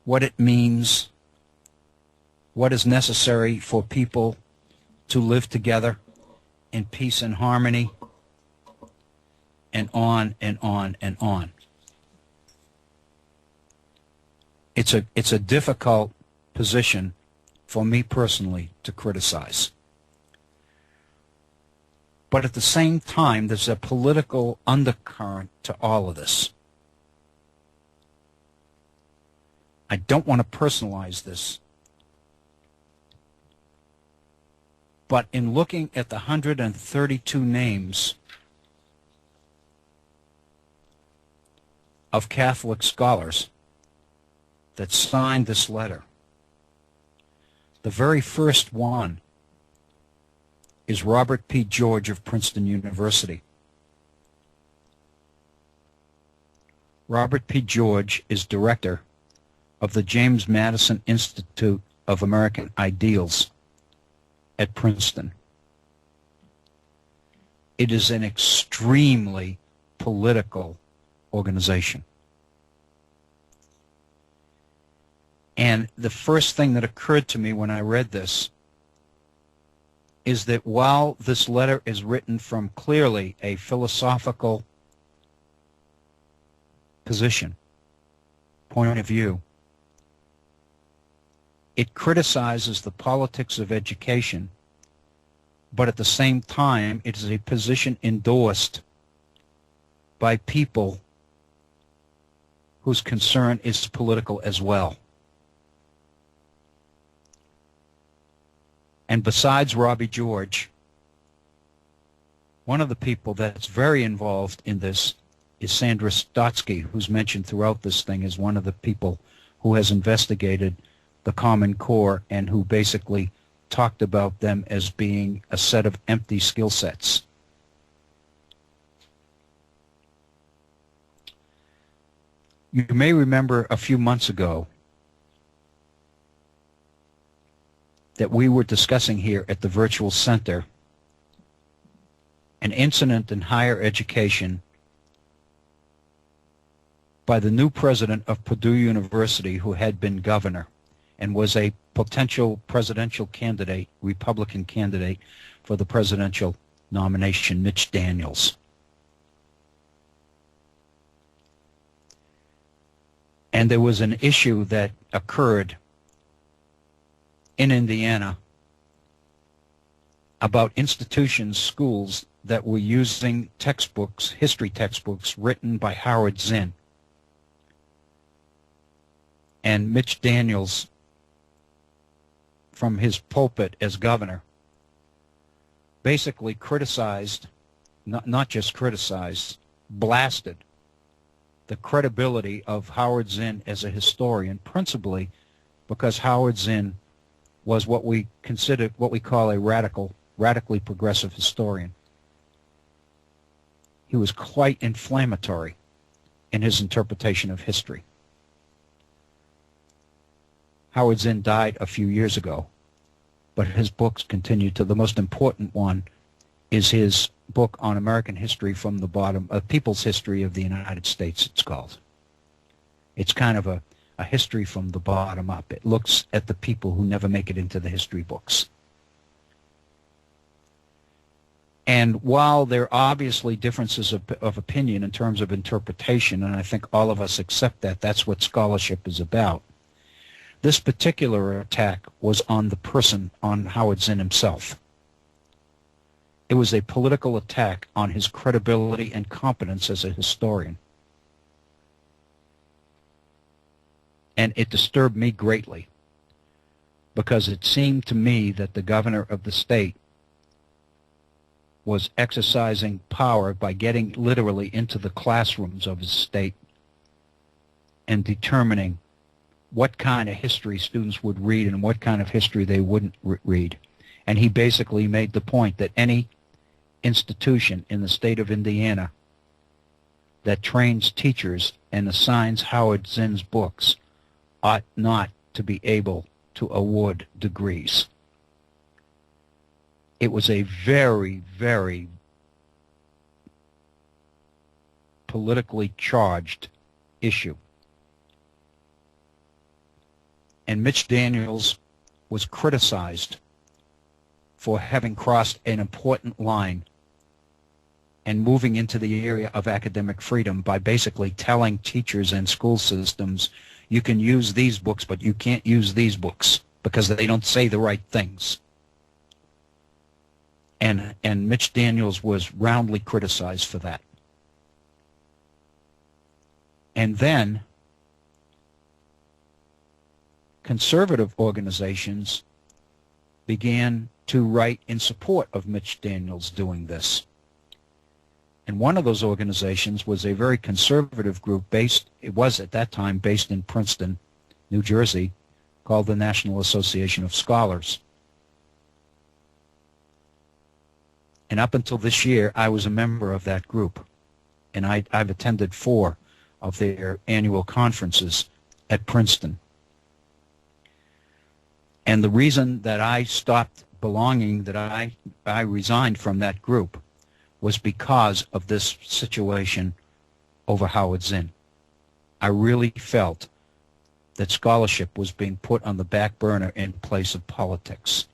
Speaker 2: what it means, what is necessary for people to live together in peace and harmony, and on and on and on. It's a difficult position for me personally to criticize. But at the same time, there's a political undercurrent to all of this. I don't want to personalize this, but in looking at the 132 names of Catholic scholars that signed this letter, the very first one is Robert P. George of Princeton University. Robert P. George is director of the James Madison Institute of American Ideals at Princeton. It is an extremely political organization. And the first thing that occurred to me when I read this is that while this letter is written from clearly a philosophical position, point of view, it criticizes the politics of education, but at the same time it is a position endorsed by people whose concern is political as well. And besides Robbie George, one of the people that's very involved in this is Sandra Stotsky, who's mentioned throughout this thing as one of the people who has investigated the Common Core and who basically talked about them as being a set of empty skill sets. You may remember a few months ago that we were discussing here at the Virtual Center an incident in higher education by the new president of Purdue University, who had been governor and was a potential presidential candidate, Republican candidate for the presidential nomination, Mitch Daniels. And there was an issue that occurred in Indiana about institutions, schools that were using textbooks, history textbooks written by Howard Zinn. And Mitch Daniels, from his pulpit as governor, basically criticized, not just criticized, blasted the credibility of Howard Zinn as a historian, principally because Howard Zinn was what we call a radically progressive historian. He was quite inflammatory in his interpretation of history. Howard Zinn died a few years ago, but his books continue to. The most important one is his book on American history from the bottom, People's History of the United States, it's called. It's kind of a history from the bottom up. It looks at the people who never make it into the history books. And while there are obviously differences of opinion in terms of interpretation, and I think all of us accept that, that's what scholarship is about, this particular attack was on the person, on Howard Zinn himself. It was a political attack on his credibility and competence as a historian. And it disturbed me greatly because it seemed to me that the governor of the state was exercising power by getting literally into the classrooms of his state and determining what kind of history students would read and what kind of history they wouldn't read. And he basically made the point that any institution in the state of Indiana that trains teachers and assigns Howard Zinn's books ought not to be able to award degrees. It was a very, very politically charged issue. And Mitch Daniels was criticized for having crossed an important line and moving into the area of academic freedom by basically telling teachers and school systems, you can use these books, but you can't use these books because they don't say the right things. And Mitch Daniels was roundly criticized for that. And then conservative organizations began to write in support of Mitch Daniels doing this. And one of those organizations was a very conservative group it was at that time based in Princeton, New Jersey, called the National Association of Scholars. And up until this year, I was a member of that group. And I've attended 4 of their annual conferences at Princeton. And the reason that I stopped belonging, that I resigned from that group, was because of this situation over Howard Zinn. I really felt that scholarship was being put on the back burner in place of politics.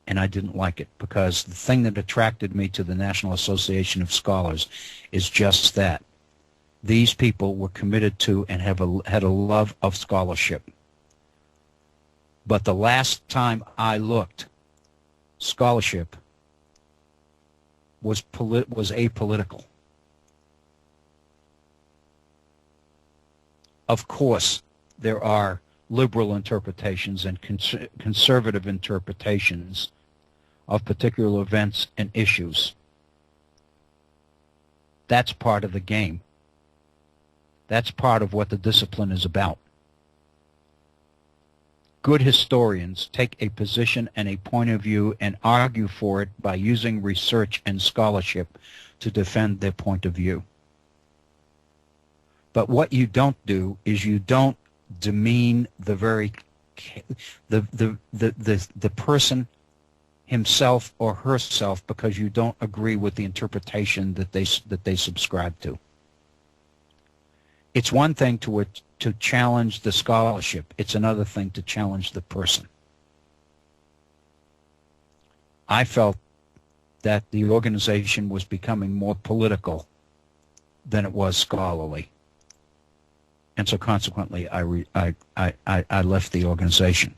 Speaker 2: And I didn't like it, because the thing that attracted me to the National Association of Scholars is just that. These people were committed to and had a love of scholarship. But the last time I looked, scholarship was apolitical. Of course, there are liberal interpretations and conservative interpretations of particular events and issues. That's part of the game. That's part of what the discipline is about. Good historians take a position and a point of view and argue for it by using research and scholarship to defend their point of view. But what you don't do is you don't demean the person himself or herself because you don't agree with the interpretation that they subscribe to. It's one thing to challenge the scholarship. It's another thing to challenge the person. I felt that the organization was becoming more political than it was scholarly. And so consequently, I left the organization.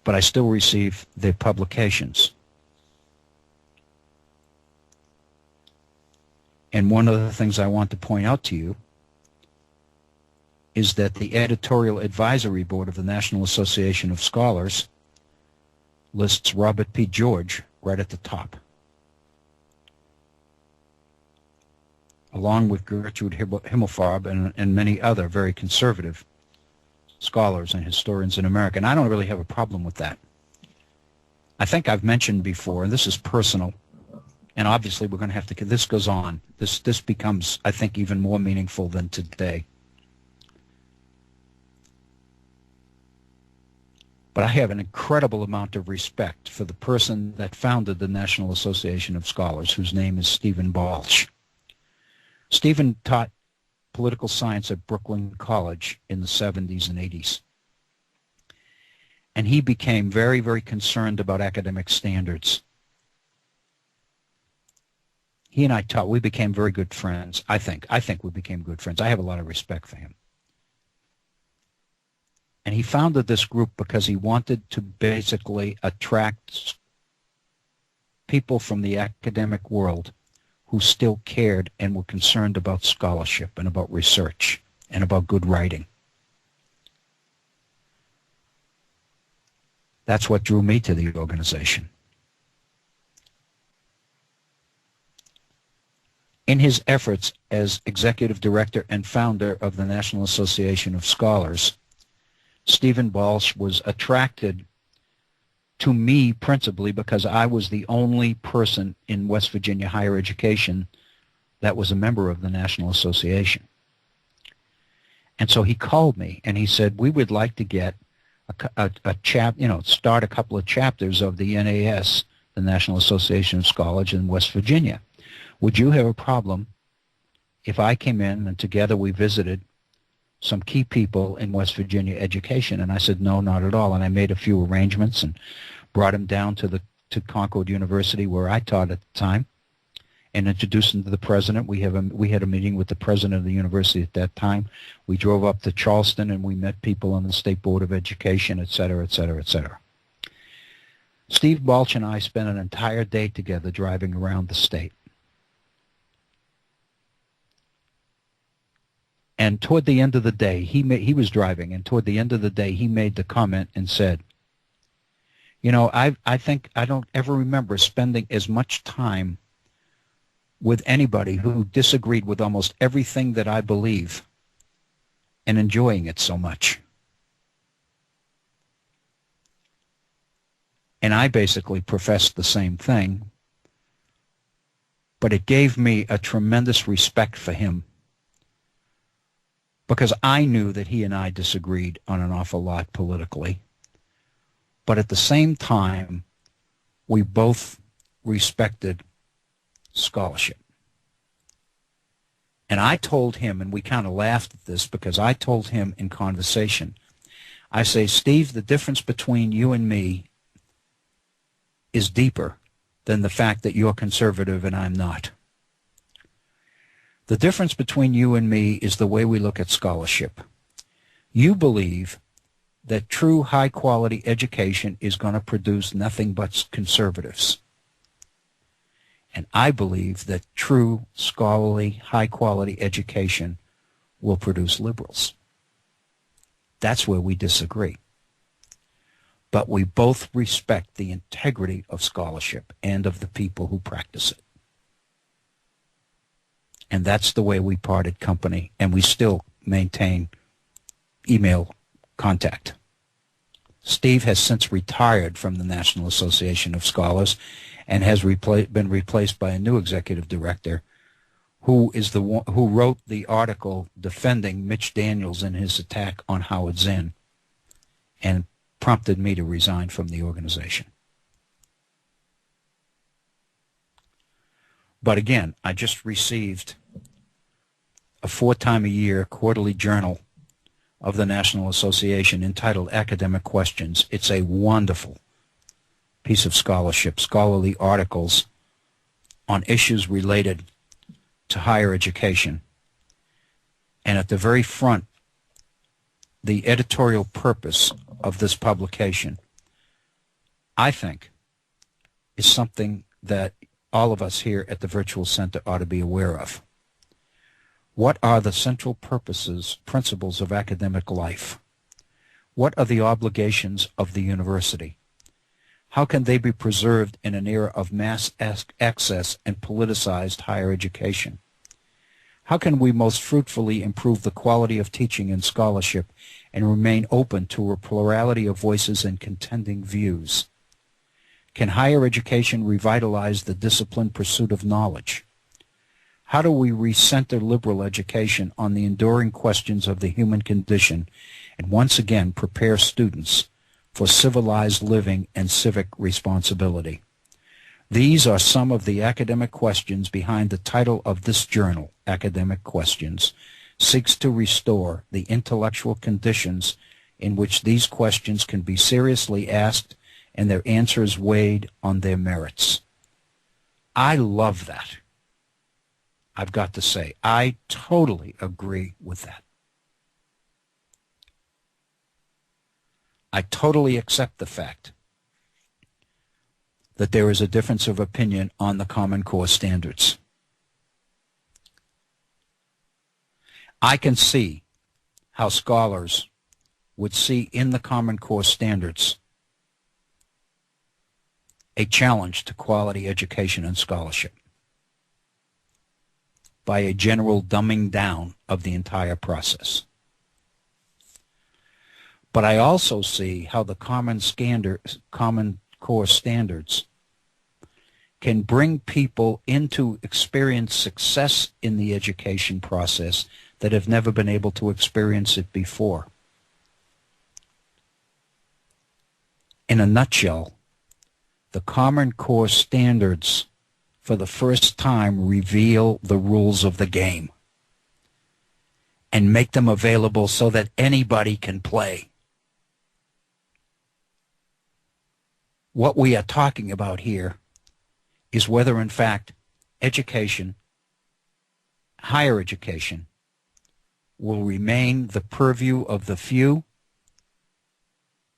Speaker 2: But I still receive their publications. And one of the things I want to point out to you is that the editorial advisory board of the National Association of Scholars lists Robert P. George right at the top, along with Gertrude Himmelfarb and many other very conservative scholars and historians in America. And I don't really have a problem with that. I think I've mentioned before, and this is personal, and obviously we're going to have to, this goes on. This becomes, I think, even more meaningful than today. But I have an incredible amount of respect for the person that founded the National Association of Scholars, whose name is Stephen Balch. Stephen taught political science at Brooklyn College in the 70s and 80s. And he became very, very concerned about academic standards. He and I taught, we became very good friends, I think. I think we became good friends. I have a lot of respect for him. And he founded this group because he wanted to basically attract people from the academic world who still cared and were concerned about scholarship and about research and about good writing. That's what drew me to the organization. In his efforts as executive director and founder of the National Association of Scholars, Stephen Balch was attracted to me principally because I was the only person in West Virginia higher education that was a member of the National Association. And so he called me and he said, we would like to get start a couple of chapters of the NAS, the National Association of Scholars in West Virginia. Would you have a problem if I came in and together we visited some key people in West Virginia education? And I said, no, not at all. And I made a few arrangements and brought him down to Concord University where I taught at the time and introduced him to the president. We had a meeting with the president of the university at that time. We drove up to Charleston and we met people on the State Board of Education, et cetera, et cetera, et cetera. Steve Balch and I spent an entire day together driving around the state. And toward the end of the day, he was driving, and toward the end of the day, he made the comment and said, you know, I think I don't ever remember spending as much time with anybody who disagreed with almost everything that I believe and enjoying it so much. And I basically professed the same thing, but it gave me a tremendous respect for him, because I knew that he and I disagreed on an awful lot politically. But at the same time, we both respected scholarship. And I told him, and we kind of laughed at this, because I told him in conversation, I say, Steve, the difference between you and me is deeper than the fact that you're conservative and I'm not. The difference between you and me is the way we look at scholarship. You believe that true high-quality education is going to produce nothing but conservatives. And I believe that true scholarly, high-quality education will produce liberals. That's where we disagree. But we both respect the integrity of scholarship and of the people who practice it. And that's the way we parted company, and we still maintain email contact. Steve has since retired from the National Association of Scholars and has been replaced by a new executive director who wrote the article defending Mitch Daniels in his attack on Howard Zinn and prompted me to resign from the organization. But again, I just received a 4-time-a-year quarterly journal of the National Association entitled Academic Questions. It's a wonderful piece of scholarship, scholarly articles on issues related to higher education. And at the very front, the editorial purpose of this publication, I think, is something that all of us here at the Virtual Center ought to be aware of. What are the central principles of academic life? What are the obligations of the university? How can they be preserved in an era of mass access and politicized higher education? How can we most fruitfully improve the quality of teaching and scholarship and remain open to a plurality of voices and contending views? Can higher education revitalize the disciplined pursuit of knowledge? How do we recenter liberal education on the enduring questions of the human condition and once again prepare students for civilized living and civic responsibility? These are some of the academic questions behind the title of this journal. Academic Questions seeks to restore the intellectual conditions in which these questions can be seriously asked and their answers weighed on their merits. I love that. I've got to say, I totally agree with that. I totally accept the fact that there is a difference of opinion on the Common Core standards. I can see how scholars would see in the Common Core standards a challenge to quality education and scholarship by a general dumbing down of the entire process. But I also see how the Common Core standards can bring people into experience success in the education process that have never been able to experience it before. In a nutshell, the Common Core standards for the first time reveal the rules of the game and make them available so that anybody can play. What we are talking about here is whether, in fact, education, higher education, will remain the purview of the few,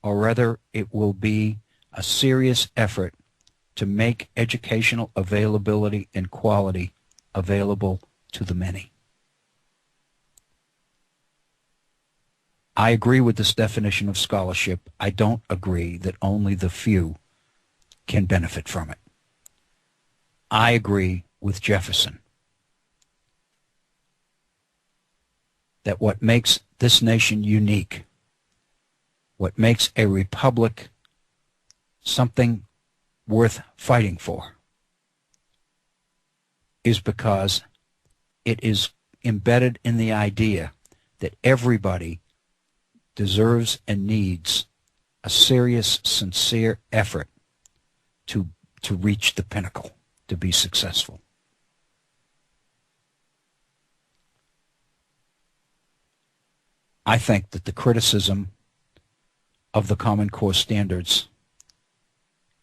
Speaker 2: or whether it will be a serious effort to make educational availability and quality available to the many. I agree with this definition of scholarship. I don't agree that only the few can benefit from it. I agree with Jefferson that what makes this nation unique, what makes a republic something worth fighting for, is because it is embedded in the idea that everybody deserves and needs a serious, sincere effort to reach the pinnacle, to be successful. I think that the criticism of the Common Core standards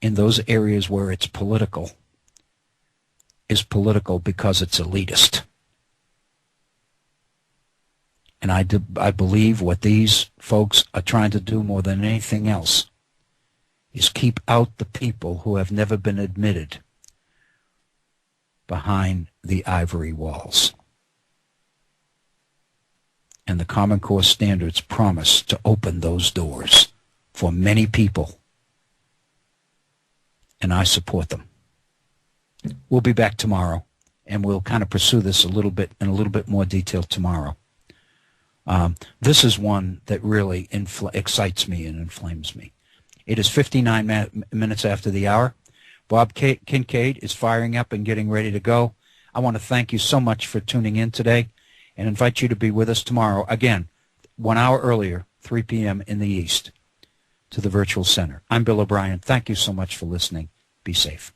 Speaker 2: in those areas where it's political is political because it's elitist. And I believe what these folks are trying to do more than anything else is keep out the people who have never been admitted behind the ivory walls. And the Common Core standards promise to open those doors for many people. And I support them. We'll be back tomorrow and we'll kind of pursue this a little bit in a little bit more detail tomorrow. This is one that really excites me and inflames me. It is 59 minutes after the hour. Bob Kincaid is firing up and getting ready to go. I want to thank you so much for tuning in today and invite you to be with us tomorrow, again, 1 hour earlier, 3 p.m. in the East, to the Virtual Center. I'm Bill O'Brien. Thank you so much for listening. Be safe.